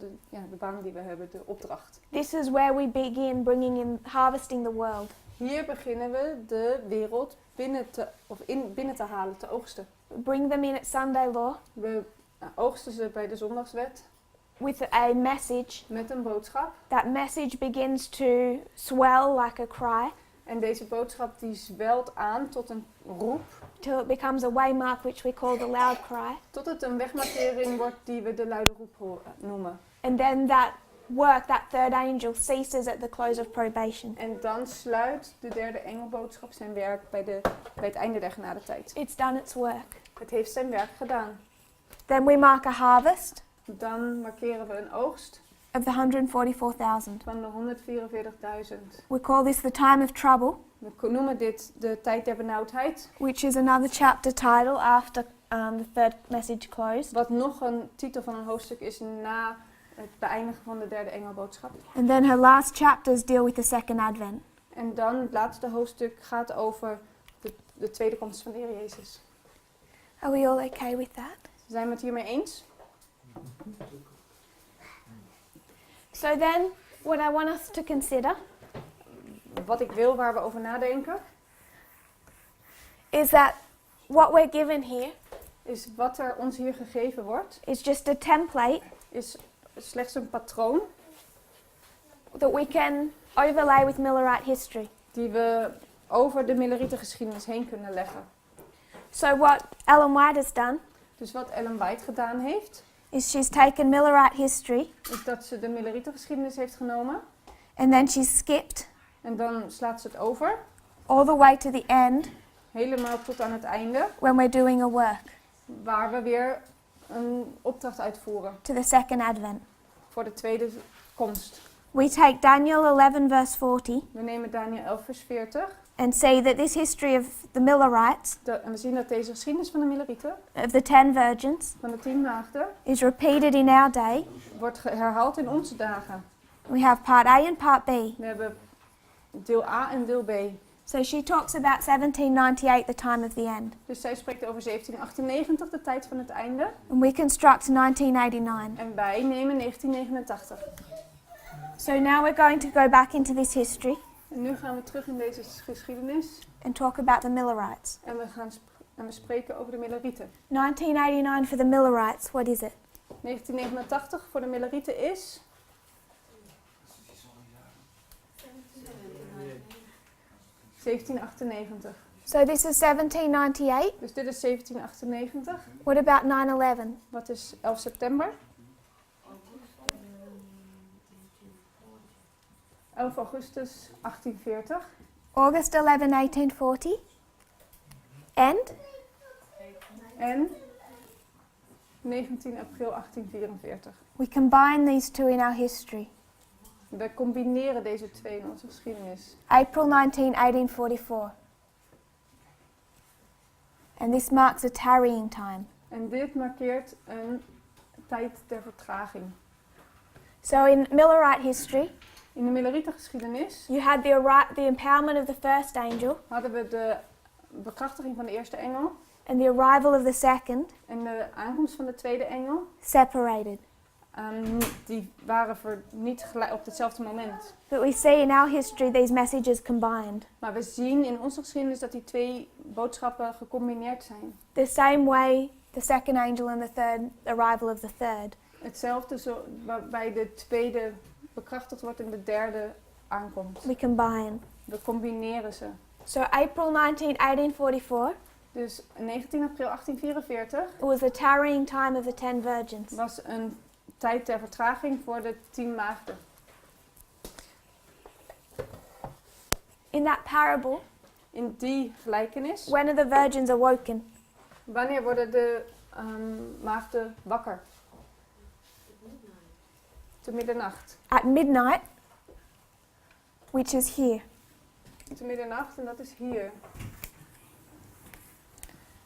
baan die we hebben, de opdracht. This is where we begin bringing in harvesting the world. Hier beginnen we de wereld binnen te halen, te oogsten. We bring them in at Sunday law We oogsten ze bij de zondagswet with a message. met een boodschap. That message begins to swell like a cry En deze boodschap die zwelt aan tot een roep. till it becomes a waymark which we call the loud cry. Tot het een wegmarkering wordt die we de luide roep noemen. And then that work, that third angel, ceases at the close of probation. En dan sluit de derde engelboodschap zijn werk bij het einde der genadetijd. It's done its work. Het heeft zijn werk gedaan. Then we mark a harvest Dan markeren we een oogst of the 144,000. van de 144.000. We call this the time of trouble, We noemen dit de tijd der benauwdheid. which is another chapter title after the third message closed. Wat nog een titel van een hoofdstuk is na het beëindigen van de derde engelboodschap. And then her last chapters deal with the second advent. En dan het laatste hoofdstuk gaat over de tweede komst van de Heer Jezus. Are we all okay with that? Zijn we het hiermee eens? So then, what I want us to consider Wat ik wil waar we over nadenken, is that what we're given here is wat er ons hier gegeven wordt, is just a template is slechts een patroon that we can overlay with Millerite history. die we over de Millerietengeschiedenis heen kunnen leggen. So what Ellen White has done Dus wat Ellen White gedaan heeft, is she's taken Millerite history is dat ze de Millerietengeschiedenis heeft genomen and then she's skipped en dan slaat ze het over, all the way to the end helemaal tot aan het einde, when we're doing a work, waar we weer een opdracht uitvoeren to the second advent. voor de tweede komst. We take Daniel 11 verse 40 We nemen Daniel 11 vers 40 and see that this history of the Millerites, en we zien dat deze geschiedenis van de Millerieten, of the 10 virgins, van de 10 maagden, is repeated in our day. wordt herhaald in onze dagen. We have part A and part B. We hebben deel A en deel B. So she talks about 1798, the time of the end. Dus zij spreekt over 1798, de tijd van het einde. And we construct 1989. En wij nemen 1989. So now we're going to go back into this history En nu gaan we terug in deze geschiedenis. and talk about the Millerites. En we spreken over de Millerieten. 1989 for the Millerites, what is it? 1989 voor de Millerieten is... ...1798. So this is 1798. Dus dit is 1798. What about 9/11? Wat is 11 september? 11 augustus 1840. August 11, 1840. And En 19 april 1844. we combine these two in our history. We combineren deze twee in onze geschiedenis. April 19, 1844. And this marks a tarrying time. En dit markeert een tijd der vertraging. So in Millerite history, In de Millerietengeschiedenis you had the empowerment of the first angel hadden we de bekrachtiging van de eerste engel and the arrival of the second en de aankomst van de tweede engel. separated. Die waren niet gelijk op hetzelfde moment. But we see in our history these messages combined. Maar we zien in onze geschiedenis dat die twee boodschappen gecombineerd zijn. The same way the second angel and the arrival of the third. Hetzelfde waarbij de tweede bekrachtigd wordt en de derde aankomt. We combine. We combineren ze. So April 19, 1844 Dus 19 april 1844 was the tarrying time of the 10 virgins. was een tijd ter vertraging voor de 10 maagden. In that parable, In die gelijkenis, when are the virgins awoken? wanneer worden de maagden wakker? Te middernacht. At midnight, which is here. Te middernacht en dat is hier.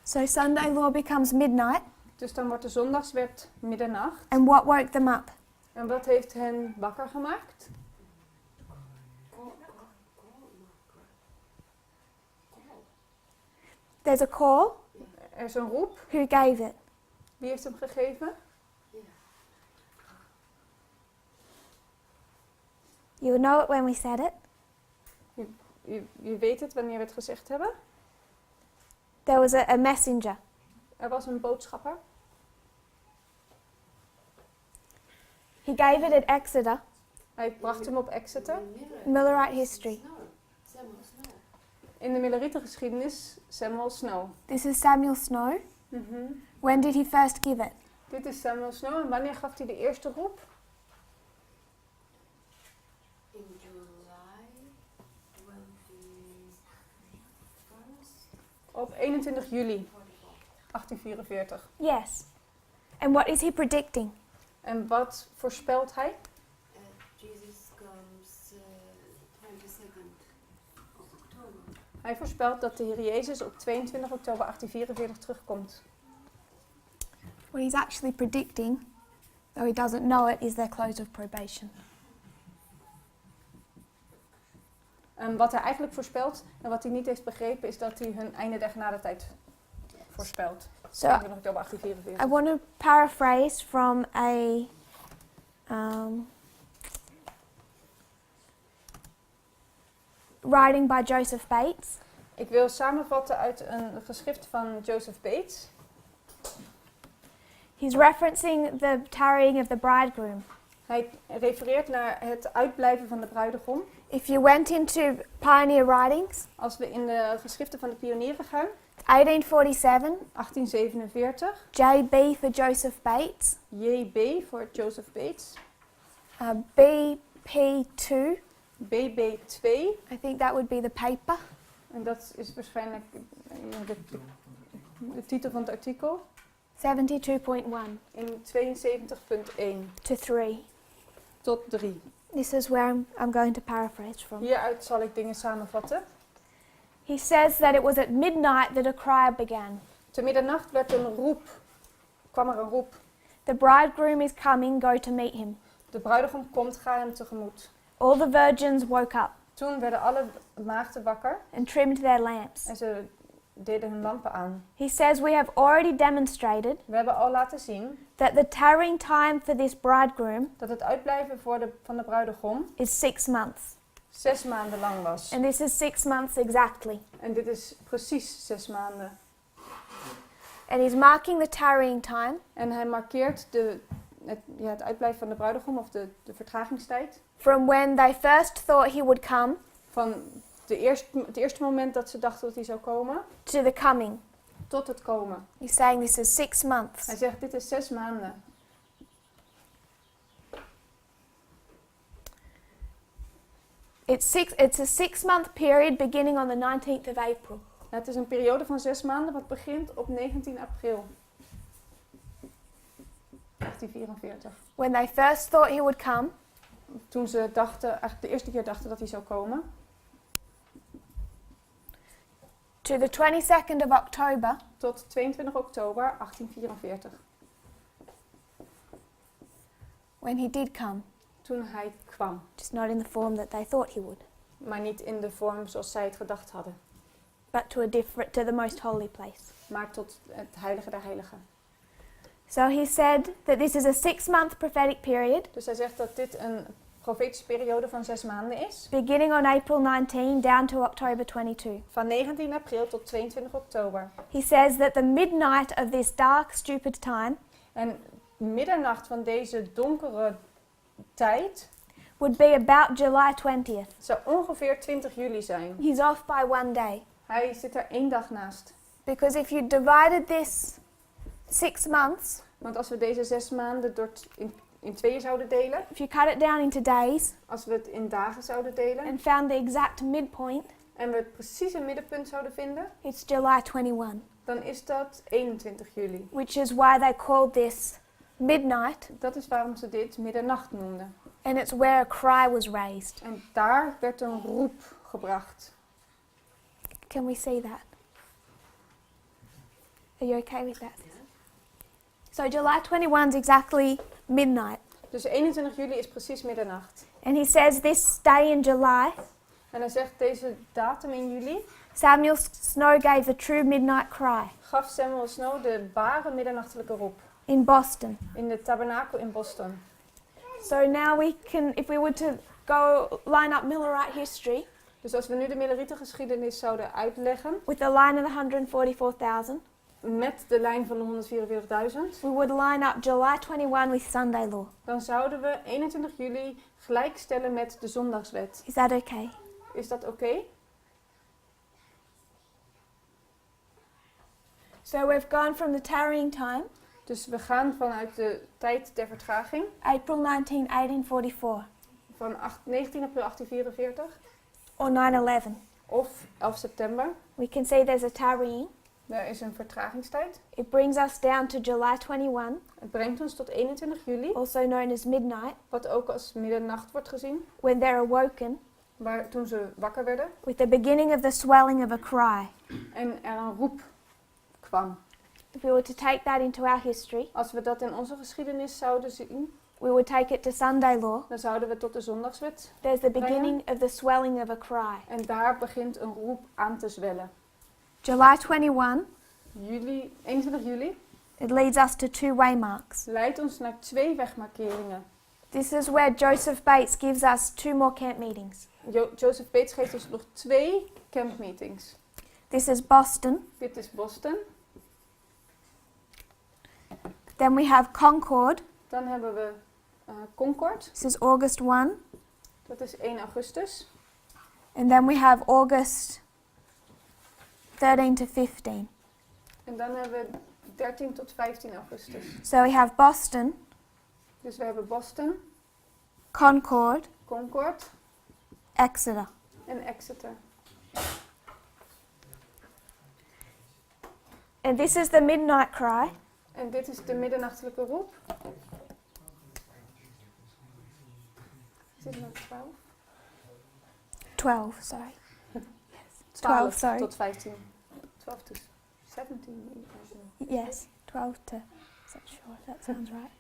So Sunday law becomes midnight. Dus dan wordt de zondagswet middernacht. And what woke them up? En wat heeft hen wakker gemaakt? There's a call. Er is een roep. Who gave it? Wie heeft hem gegeven? You would know it when we said it. Je weet het wanneer we het gezegd hebben. There was a messenger. Er was een boodschapper. He gave it at Exeter, Hij bracht hem op Exeter. Millerite history. In de Millerietengeschiedenis Samuel Snow. This is Samuel Snow. When did he first give it? Dit is Samuel Snow. En wanneer gaf hij de eerste roep? In July 21st. Op 21 juli 1844. Yes. And what is he predicting? En wat voorspelt hij? Jesus comes 22nd of October. Hij voorspelt dat de Heer Jezus op 22 oktober 1844 terugkomt. What he's actually predicting, though he doesn't know it, is their close of probation. En wat hij eigenlijk voorspelt en wat hij niet heeft begrepen is dat hij hun einde der genadetijd voorspelt. So 22 oktober 1844. I want to paraphrase from a writing by Joseph Bates. Ik wil samenvatten uit een geschrift van Joseph Bates. He's referencing the tarrying of the bridegroom. Hij refereert naar het uitblijven van de bruidegom. If you went into pioneer writings, Als we in de geschriften van de pionieren gaan, 1847, 1847, JB for Joseph Bates, JB voor Joseph Bates, BP2, BB2, I think that would be the paper, en dat is waarschijnlijk de titel van het artikel, 72.1 in 72.1 to 3. tot 3. This is where I'm going to paraphrase from. Hieruit zal ik dingen samenvatten. He says that it was at midnight that a cry began. Te middernacht kwam er een roep. The bridegroom is coming, go to meet him. De bruidegom komt, ga hem tegemoet. All the virgins woke up Toen werden alle maagden wakker and trimmed their lamps. en ze deden hun lampen aan. He says we have already demonstrated We hebben al laten zien that the tarrying time for this bridegroom dat het uitblijven van de bruidegom is 6 months. 6 maanden lang was. And this is 6 months exactly. En dit is precies 6 maanden. And he's marking the tarrying time En hij markeert de het uitblijven van de bruidegom of de vertragingstijd. From when they first thought he would come Van het eerste moment dat ze dachten dat hij zou komen, to the coming. tot het komen. He's saying this is 6 Hij months. zegt, dit is 6 maanden. It's a 6-month period beginning on the 19th of April. Het is een periode van 6 maanden wat begint op 19 april 1844. When they first thought he would come Toen ze dachten, eigenlijk de eerste keer dachten dat hij zou komen, to the 22nd of October tot 22 oktober 1844. when he did come, Toen hij kwam. just not in the form that they thought he would, Maar niet in de vorm zoals zij het gedacht hadden. but to the most holy place. Maar tot het heilige der heiligen. So he said that this is a 6-month prophetic period Dus hij zegt dat dit een profetische periode van 6 maanden is. beginning on April 19 down to October 22. Van 19 april tot 22 oktober. He says that the midnight of this dark, stupid time En middernacht van deze donkere tijd would be about July 20th. zou ongeveer 20 juli zijn. He's off by 1 day. Hij zit er 1 dag naast. Because if you divided this 6 months, Want als we deze 6 maanden in tweeën zouden delen, if you cut it down into days als we het in dagen zouden delen and found the exact midpoint, en we het precieze middenpunt zouden vinden, it's July 21, dan is dat 21 juli. which is why they called this midnight, Dat is waarom ze dit middernacht noemden. and it's where a cry was raised. En daar werd een roep gebracht. Can we see that? Are you okay with that? So July 21 is exactly midnight. Dus 21 juli is precies middernacht. And he says this day in July, En hij zegt deze datum in juli Samuel Snow gave a true midnight cry gaf Samuel Snow de ware middernachtelijke roep in Boston. in de tabernakel in Boston. So now we can, if we were to go line up Millerite history Dus als we nu de Millerietengeschiedenis zouden uitleggen with the line of the 144,000, met de lijn van de 144.000, we would line up July 21 with Sunday law. dan zouden we 21 juli gelijkstellen met de zondagswet. Is that okay? Is dat oké? So we've gone from the tarrying time, Dus we gaan vanuit de tijd der vertraging April 19, 1844, van 19 april 1844 or 9/11. of 11 september. We can see there's a tarrying. Er is een vertragingstijd. It brings us down to July 21, Het brengt ons tot 21 juli, also known as midnight, wat ook als middernacht wordt gezien, when they're awoken toen ze wakker werden with the beginning of the swelling of a cry. en er een roep kwam. If we were to take that into our history, Als we dat in onze geschiedenis zouden zien, we would take it to Sunday law. dan zouden we tot de zondagswet. There's the beginning of the swelling of a cry. En daar begint een roep aan te zwellen. July 21, 21 juli it leads us to 2 waymarks. leidt ons naar 2 wegmarkeringen. This is where Joseph Bates gives us 2 more camp meetings. Joseph Bates geeft ons nog 2 campmeetings. This is Boston. Dit is Boston. Then we have Concord. Dan hebben we Concord. This is August 1. Dat is 1 augustus. And then we have August 13 to 15. En dan hebben we 13 tot 15 augustus. So we have Boston, Dus we hebben Boston, Concord, Concord Exeter. en Exeter. And this is the midnight cry. En dit is de middernachtelijke roep. Is dit nou 12? 12, sorry. 12 sorry. tot 15. 12 to 17. Yes, 12 to... Is that sure? That sounds right.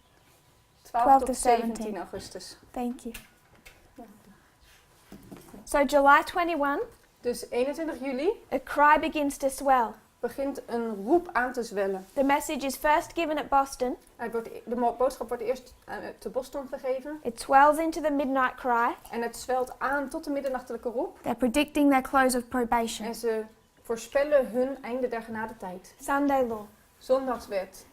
12 tot 17 augustus. Thank you. Ja. So July 21, Dus 21 juli a cry begins to swell. begint een roep aan te zwellen. The message is first given at Boston. De boodschap wordt eerst te Boston gegeven. It swells into the midnight cry. En het zwelt aan tot de middernachtelijke roep. They're predicting their close of probation. En ze voorspellen hun einde der genadetijd. Sunday law. Zondagswet.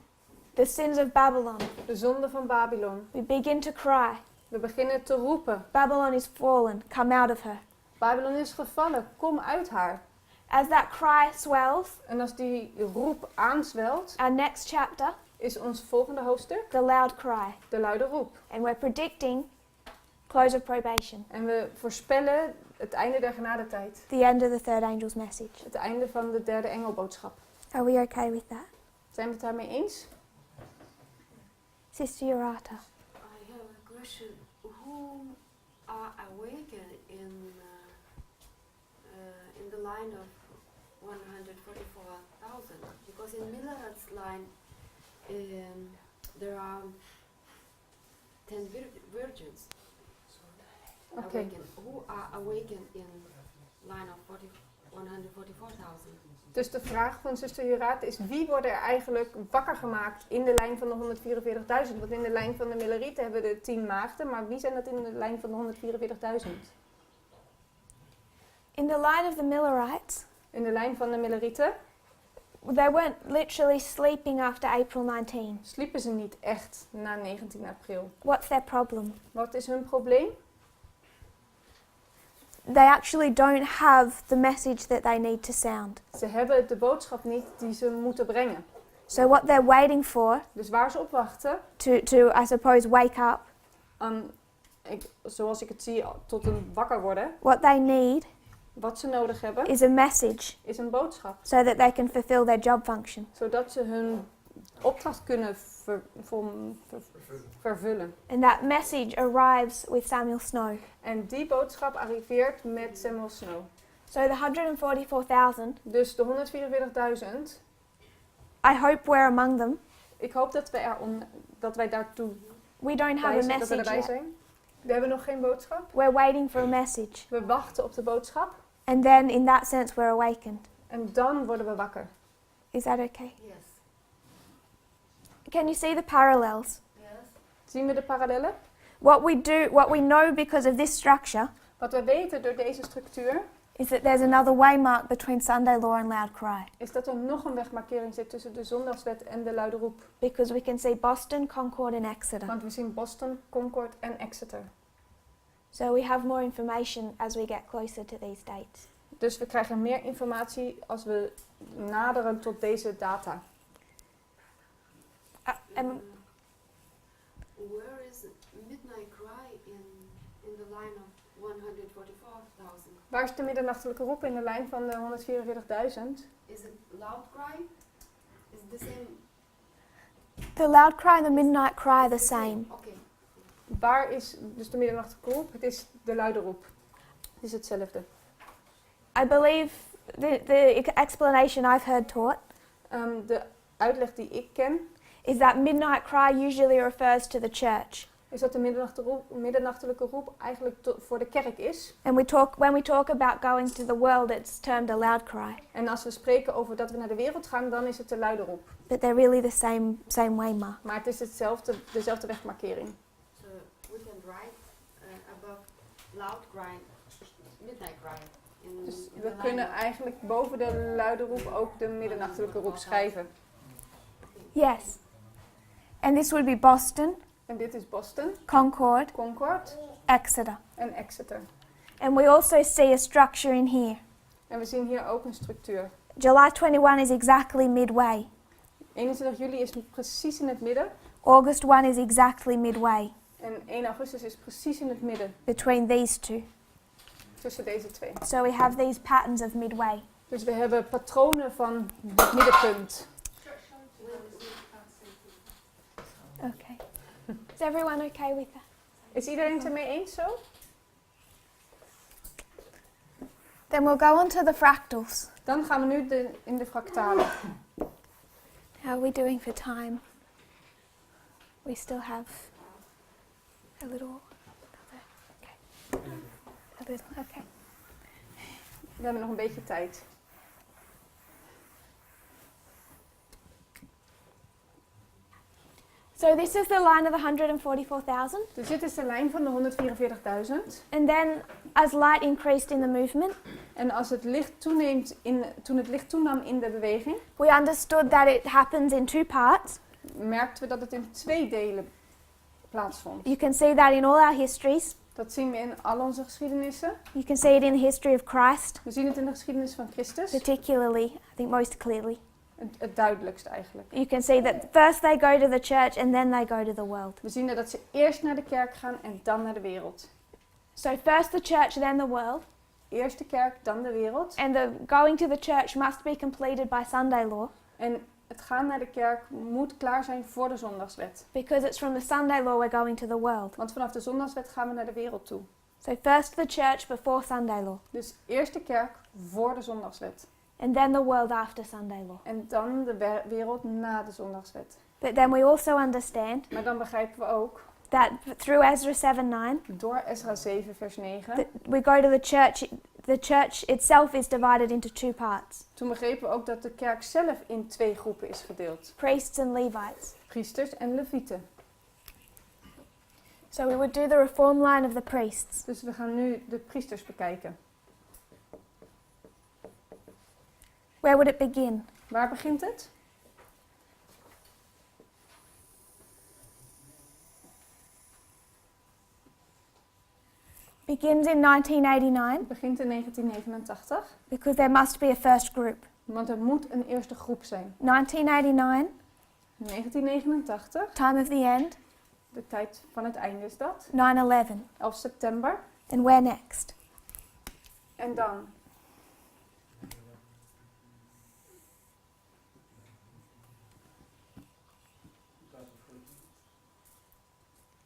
the sins of Babylon. De zonde van Babylon. We begin to cry. We beginnen te roepen. Babylon is fallen, come out of her. Babylon is gevallen, kom uit haar. As that cry swells, En als die roep aanzwelt, our next chapter, is ons volgende hoofdstuk the loud cry. de luide roep. And we're predicting close of probation, En we voorspellen het einde der genadetijd. the end of the third angel's message. Het einde van de derde engelboodschap. Are we okay with that? Zijn we het daarmee eens? Sister Urata. I have a question. Who are awakened in the line of 144,000? Because in Miller's line, there are 10 virgins awakened. Who are awakened in line of 144,000? Dus de vraag van zuster Jurate is, wie worden er eigenlijk wakker gemaakt in de lijn van de 144.000? Want in de lijn van de Millerieten hebben we de 10 maagden, maar wie zijn dat in de lijn van de 144.000? In the line of the Millerites, In de lijn van de Millerieten they weren't literally sleeping after April 19. sliepen ze niet echt na 19 april. What's their problem? Wat is hun probleem? They actually don't have the message that they need to sound. Ze hebben de boodschap niet die ze moeten brengen. So what they're waiting for Dus waar ze op wachten, to I suppose, wake up, zoals ik het zie, tot een wakker worden, what they need wat ze nodig hebben, is a message is een boodschap. so that they can fulfill their job function. Zodat ze hun opdracht kunnen vervullen. And that message arrives with Samuel Snow. En die boodschap arriveert met Samuel Snow. So the 144,000, Dus de 144.000, I hope we're among them. ik hoop dat wij daartoe We don't have a dat we message erbij yet. zijn. We hebben nog geen boodschap. We're waiting for a message. We wachten op de boodschap. And then in that sense we're awakened. En dan worden we wakker. Is that okay? Yes. Can you see the parallels? Yes. Zien we de parallellen? What we know because of this structure Wat we weten door deze structuur, is that there's another waymark between Sunday law and loud cry. is dat er nog een wegmarkering zit tussen de zondagswet en de luide roep. Because we can see Boston, Concord and Exeter. Want we zien Boston, Concord en Exeter. So we have more information as we get closer to these dates. Dus we krijgen meer informatie als we naderen tot deze data. Where is midnight cry in the line of 144,000? Waar is de middernachtelijke roep in de lijn van de 144.000? Is it loud cry? Is it the same? The loud cry and the midnight cry are the same. Okay. Waar is dus de middernachtelijke roep? Het is de luide roep. Het is hetzelfde. I believe the explanation I've heard taught De uitleg die ik ken, is that midnight cry usually refers to the church. is dat de middernachtelijke roep eigenlijk voor de kerk is. And when we talk about going to the world, it's termed a loud cry. En als we spreken over dat we naar de wereld gaan, dan is het de luide roep. But they're really the same waymark. Maar het is dezelfde wegmarkering. So we can write above loud cry, midnight cry. Dus we kunnen eigenlijk boven de luide roep ook de middernachtelijke roep schrijven. Yes. And this would be Boston, En dit is Boston, Concord, Concord Exeter. en Exeter. And we also see a structure in here. En we zien hier ook een structuur. July 21 is exactly midway. 21 juli is precies in het midden. August 1 is exactly midway En 1 augustus is precies in het midden between these two. tussen deze twee. So we have these patterns of midway. Dus we hebben patronen van het middenpunt. Okay. Is everyone okay with that? Is iedereen het ermee eens zo? Then we'll go on to the fractals. Dan gaan we nu in de fractalen. How are we doing for time? We still have a little. Okay. A little. Okay. We hebben nog een beetje tijd. So this is the line of the 144,000. Dus dit is de lijn van de 144.000. And then as light increased in the movement, En als het licht toen het licht toenam in de beweging, we understood that it happens in two parts. merkten we dat het in 2 delen plaatsvond. You can see that in all our histories. Dat zien we in al onze geschiedenissen. You can see it in the history of Christ, We zien het in de geschiedenis van Christus. particularly, I think most clearly. Het duidelijkst eigenlijk. You can see that first they go to the church and then they go to the world. We zien dat ze eerst naar de kerk gaan en dan naar de wereld. So first the church, then the world. Eerst de kerk, dan de wereld. And the going to the church must be completed by Sunday law, En het gaan naar de kerk moet klaar zijn voor de zondagswet. because it's from the Sunday law we're going to the world. Want vanaf de zondagswet gaan we naar de wereld toe. So first the church before Sunday law, Dus eerst de kerk voor de zondagswet. and then the world after Sunday law. En dan de wereld na de zondagswet. But then we also understand Maar dan begrijpen we ook, that through Ezra 7:9, door Ezra 7 vers 9... that we go to the church. The church itself is divided into 2 parts: Toen begrepen we ook dat de kerk zelf in 2 groepen is gedeeld. priests and Levites. Priesters en levieten. So we would do the reform line of the priests. Dus we gaan nu de priesters bekijken. Where would it begin? Waar begint het? Begins in 1989, Het begint in 1989. because there must be a first group. Want er moet een eerste groep zijn. 1989, 1989, time of the end, de tijd van het einde is dat. 9/11. 11 september. And where next? En dan?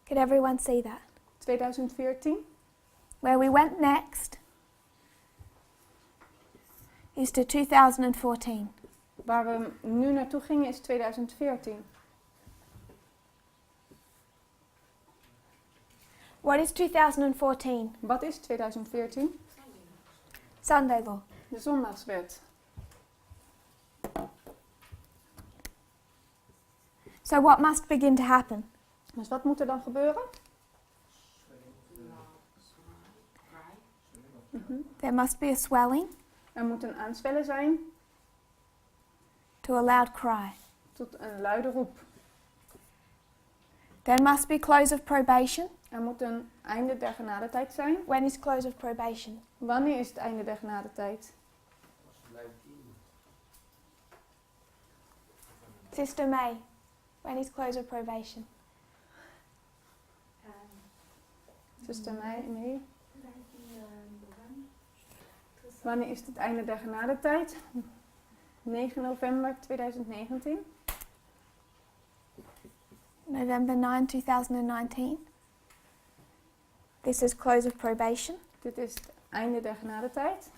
Could everyone see that? 2014. Where we went next is to 2014. Waar we nu naartoe gingen is 2014. What is 2014? Wat is 2014? Sunday law. De zondagswet. So what must begin to happen? Dus wat moet er dan gebeuren? There must be a swelling Er moet een aanzwellen zijn to a loud cry. tot een luide roep. There must be close of probation. Er moet een einde der genadetijd zijn. When is close of probation? Wanneer is het einde der genadetijd? Sister May, when is close of probation? Zuster nee. Wanneer is het einde der genadetijd? 9 november 2019. November 9, 2019. This is close of probation. Dit is het einde der genadetijd.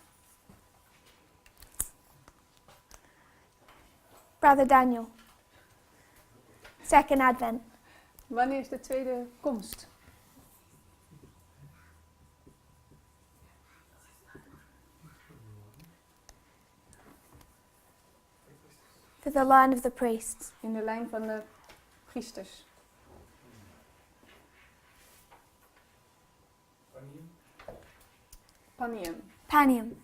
Brother Daniel, second advent. Wanneer is de tweede komst? For the line of the priests. In de lijn van de priesters. Panium. Panium.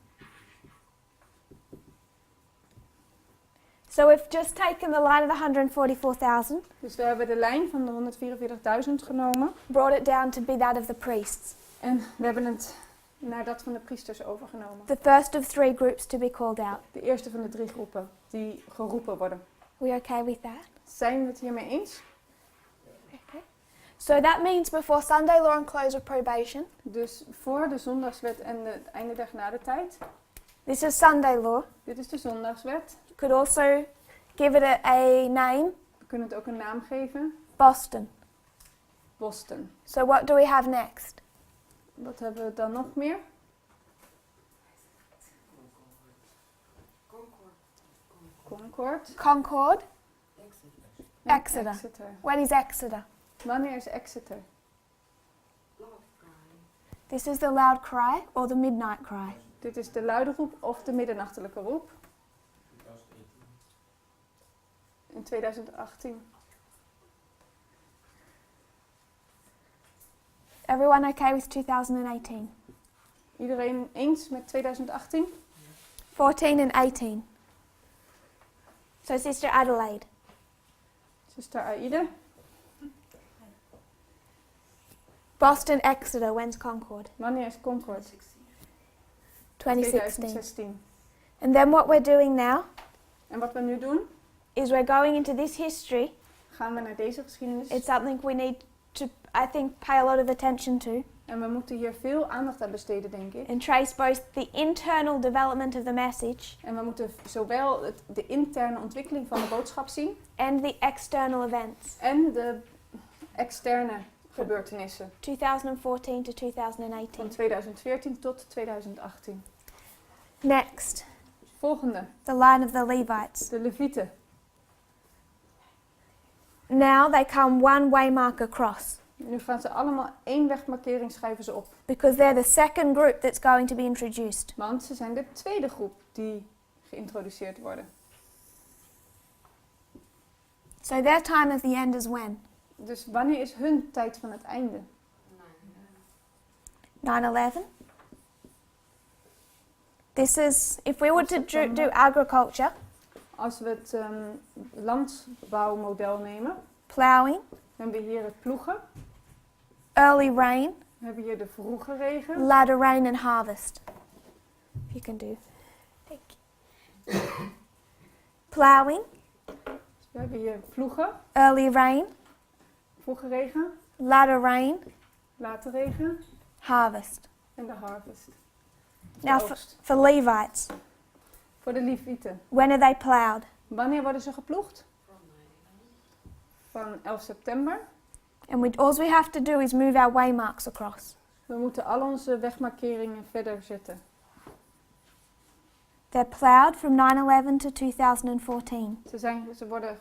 So we've just taken the line of the 144,000, Dus we hebben de lijn van de 144.000 genomen. brought it down to be that of the priests. En we hebben het naar dat van de priesters overgenomen. The first of 3 groups to be called out. De eerste van de 3 groepen die geroepen worden. We okay with that? Zijn we het hiermee eens? Okay. So that means before Sunday law and close of probation. Dus voor de zondagswet en het einde der genadetijd. This is Sunday law. Dit is de zondagswet. You could also give it a name, We kunnen het ook een naam geven. Boston. Boston. So what do we have next? Wat hebben we dan nog meer? Concord. Concord. En Exeter. Exeter. When is Exeter? Wanneer is Exeter? This is the loud cry or the midnight cry. Dit is de luide roep of de middernachtelijke roep. In 2018. Everyone okay with 2018? Iedereen eens met 2018? 14 and 18. So Sister Adelaide. Zuster Aide. Boston, Exeter, when's Concord? Wanneer is Concord? 2016. 2016. And then what we're doing now En wat we nu doen, is we're going into this history. gaan we naar deze geschiedenis. It's something we need to, I think, pay a lot of attention to En we moeten hier veel aandacht aan besteden, denk ik. and trace both the internal development of the message En we moeten zowel de interne ontwikkeling van de boodschap zien and the external events, en de externe gebeurtenissen 2014 to van 2018. 2014 tot 2018. Next, Volgende, the line of the Levites. de Levieten. Now they come one waymark across Nu gaan ze allemaal één wegmarkering schrijven ze op. because they're the second group that's going to be introduced. Want ze zijn de tweede groep die geïntroduceerd worden. So their time of the end is when? Dus wanneer is hun tijd van het einde? 9/11. This is, if we were to do September. agriculture, Als we het landbouwmodel nemen, ploughing, dan hebben we hier het ploegen. early rain, We hebben hier de vroege regen. latter rain and harvest. If you can do. Thank you. Ploughing, Dus we hebben hier ploegen, early rain, vroege regen, latter rain, late regen harvest. en de harvest. De Now for, oogst. for Levites, Voor de Levieten. when are they ploughed? Wanneer worden ze geploegd? Van 11 september. And all we have to do is move our waymarks across. We moeten al onze wegmarkeringen verder zetten. They're ploughed from 9/11 to 2014. Ze worden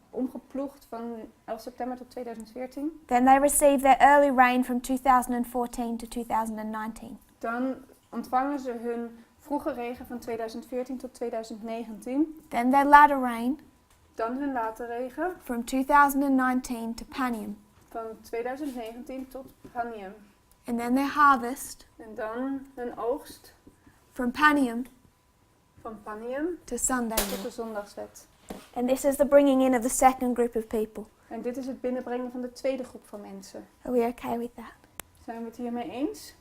omgeploegd van 11 september tot 2014. Then they receive their early rain from 2014 to 2019. Dan ontvangen ze hun vroege regen van 2014 tot 2019. Then their latter rain Dan hun late regen from 2019 to Panium. van 2019 tot Panium. And then their harvest En dan hun oogst from Panium van Panium to Sunday. tot de zondagswet. And this is the bringing in of the second group of people. En dit is het binnenbrengen van de tweede groep van mensen. Are we okay with that? Zijn we het hiermee eens?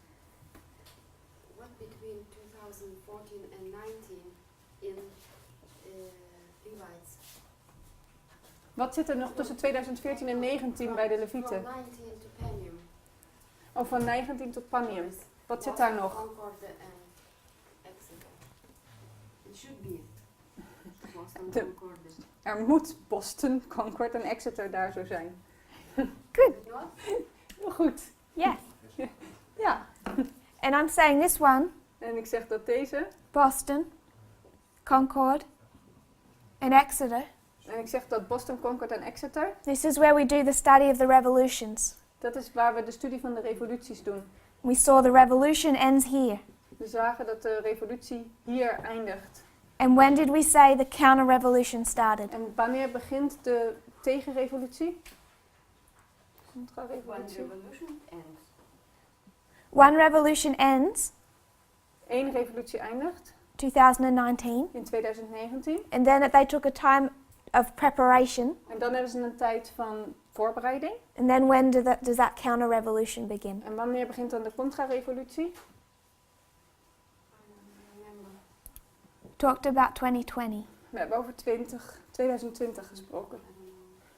What between 2014 and 19 in Levites? Wat zit er nog tussen 2014 en 19 bij de From Levieten? 19 to Penium. Of van 19 tot Panium. Wat zit daar nog? Concord and Exeter. It should be. Boston, De- Concord. Er moet Boston, Concord en Exeter daar zo zijn. Good. What? Heel goed. Yes. Ja. And I'm saying this one, En ik zeg dat deze. Boston, Concord, and Exeter. En ik zeg dat Boston, Concord en Exeter. This is where we do the study of the revolutions. Dat is waar we de studie van de revoluties doen. We saw the revolution ends here. We zagen dat de revolutie hier eindigt. And when did we say the counter-revolution started? En wanneer begint de tegenrevolutie? One Contra-revolutie. revolution ends. One revolution ends, Eén revolutie eindigt 2019, in 2019. and then they took a time of preparation. En dan hebben ze een tijd van voorbereiding. And then when does that counter-revolution begin? En wanneer begint dan de contra-revolutie? I don't remember. Talked about 2020. We hebben over 2020 gesproken. I don't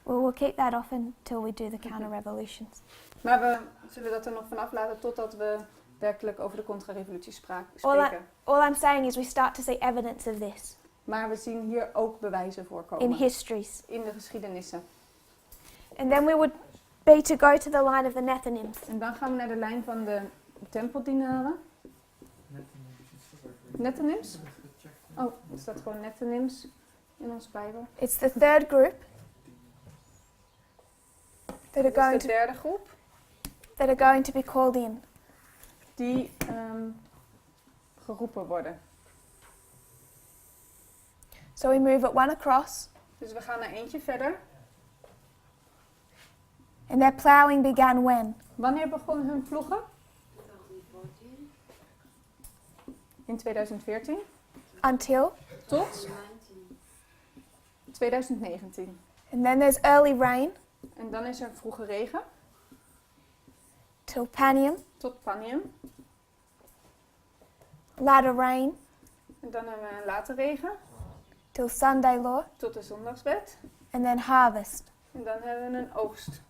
know. Well, we'll keep that off until we do the counter-revolutions. Maar we zullen dat er nog vanaf laten totdat we werkelijk over de contra-revolutie spreken. All I'm saying is we start to see evidence of this Maar we zien hier ook bewijzen voorkomen. in histories. In de geschiedenissen. And then we would be to go to the line of the Nethinims. En dan gaan we naar de lijn van de tempeldienaren. Nethinims? Oh, er staat gewoon Nethinims in ons Bijbel. It's the third group that Dat are is de derde groep. going to be called in. Die geroepen worden. So we move it one across, Dus we gaan naar eentje verder. and their ploughing began when? Wanneer begon hun ploegen? 2014. In 2014. Until Tot 19. 2019. And then there's early rain En dan is er vroege regen till Panium, tot Panium. latter rain En dan hebben we een late regen till Sunday law, tot de zondagswet. and then harvest En dan hebben we een oogst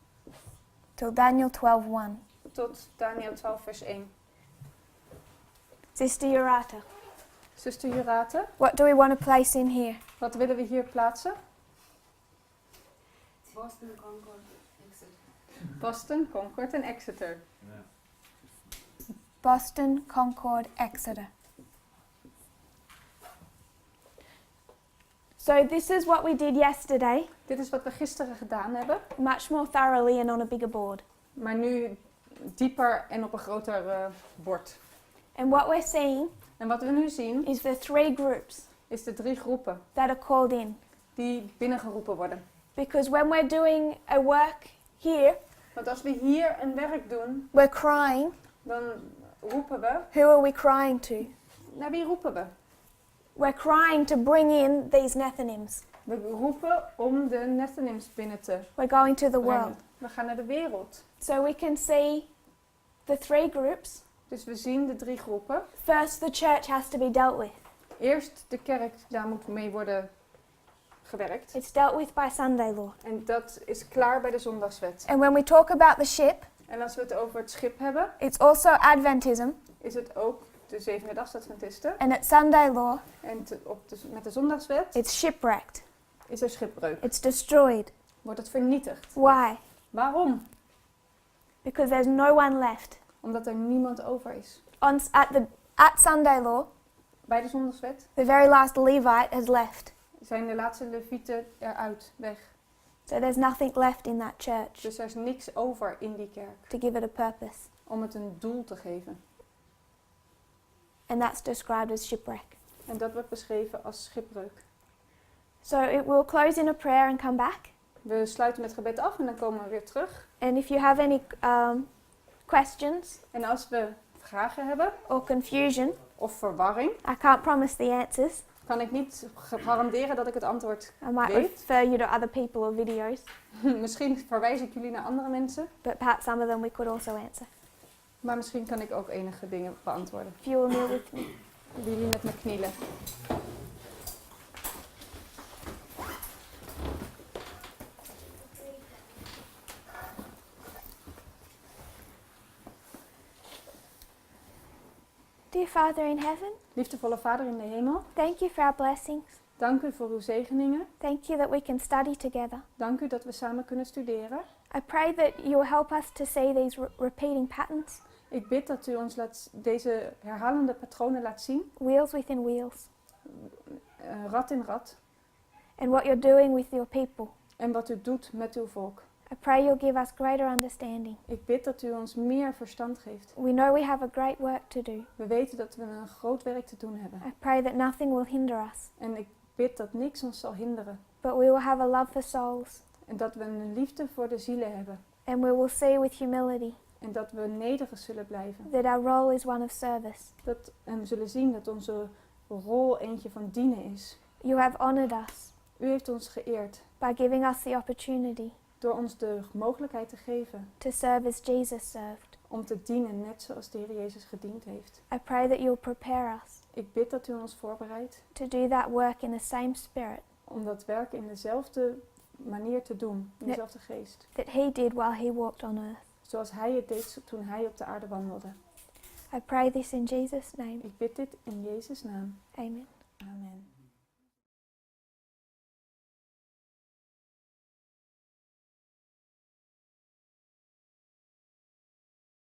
till Daniel 12:1. tot Daniel 12 vers 1. Sister Urata, Zuster Jurate, what do we want to place in here? wat willen we hier plaatsen? Boston, Concord, Exeter. Boston, Concord en Exeter. Boston, Concord, Exeter. So this is what we did yesterday, Dit is wat we gisteren gedaan hebben, much more thoroughly and on a bigger board. maar nu dieper en op een groter bord. And what we're seeing En wat we nu zien is the 3 groups is de 3 groepen that are called in. die binnengeroepen worden. Because when we're doing a work here, Want als we hier een werk doen, we're crying. dan roepen we, Who are we crying to? naar wie roepen we? We're crying to bring in these Nethinims. We roepen om de Nethinims binnen te We're going to the brengen. world. We gaan naar de wereld. So we can see the 3 groups. Dus we zien de 3 groepen. First, the church has to be dealt with. Eerst de kerk, daar moet mee worden gewerkt. It's dealt with by Sunday law. En dat is klaar bij de zondagswet. And when we talk about the ship, En als we het over het schip hebben, it's also Adventism. is het ook de Zevende-dags Adventisten. And at Sunday law, En met de zondagswet it's shipwrecked. is er schipbreuk. It's destroyed. Wordt het vernietigd. Why? Waarom? Because there's no one left. Omdat er niemand over is. At Sunday law, Bij de zondagswet the very last Levite has left. zijn de laatste levieten eruit, weg. So there's nothing left in that church Dus er is niks over in die kerk to give it a purpose. om het een doel te geven. And that's described as shipwreck. En dat wordt beschreven als schipbreuk. So it will close in a prayer and come back. We sluiten met gebed af en dan komen we weer terug. And if you have any questions En als we vragen hebben or confusion, of verwarring, I can't promise the answers. kan ik niet garanderen dat ik het antwoord I might weet. refer you to other people or videos, Misschien verwijs ik jullie naar andere mensen, but perhaps some of them we could also answer. maar misschien kan ik ook enige dingen beantwoorden. If you will kneel with me. Willen jullie met me knielen? Dear Father in heaven, Liefdevolle Vader in de hemel, thank you for our blessings. dank u voor uw zegeningen. Thank you that we can study together. Dank u dat we samen kunnen studeren. I pray that you'll help us to see these repeating patterns, Ik bid dat u ons deze herhalende patronen laat zien, wheels within wheels, rad in rad, and what you're doing with your people. en wat u doet met uw volk. I pray you'll give us greater understanding. Ik bid dat u ons meer verstand geeft. We know we have a great work to do. We weten dat we een groot werk te doen hebben. I pray that nothing will hinder us, En ik bid dat niks ons zal hinderen. but we will have a love for souls, En dat we een liefde voor de zielen hebben. and we will see with humility En dat we nederig zullen blijven. that our role is one of service. En we zullen zien dat onze rol eentje van dienen is. You have honored us U heeft ons geëerd by giving us the opportunity door ons de mogelijkheid te geven to serve as Jesus served. om te dienen net zoals de Heer Jezus gediend heeft. I pray that you'll prepare us Ik bid dat u ons voorbereidt to do that work in the same spirit om dat werk in dezelfde manier te doen, in dezelfde geest. that he did while he walked on earth. Zoals hij het deed toen hij op de aarde wandelde. I pray this in Jesus' name. Ik bid dit in Jezus' naam. Amen. Amen.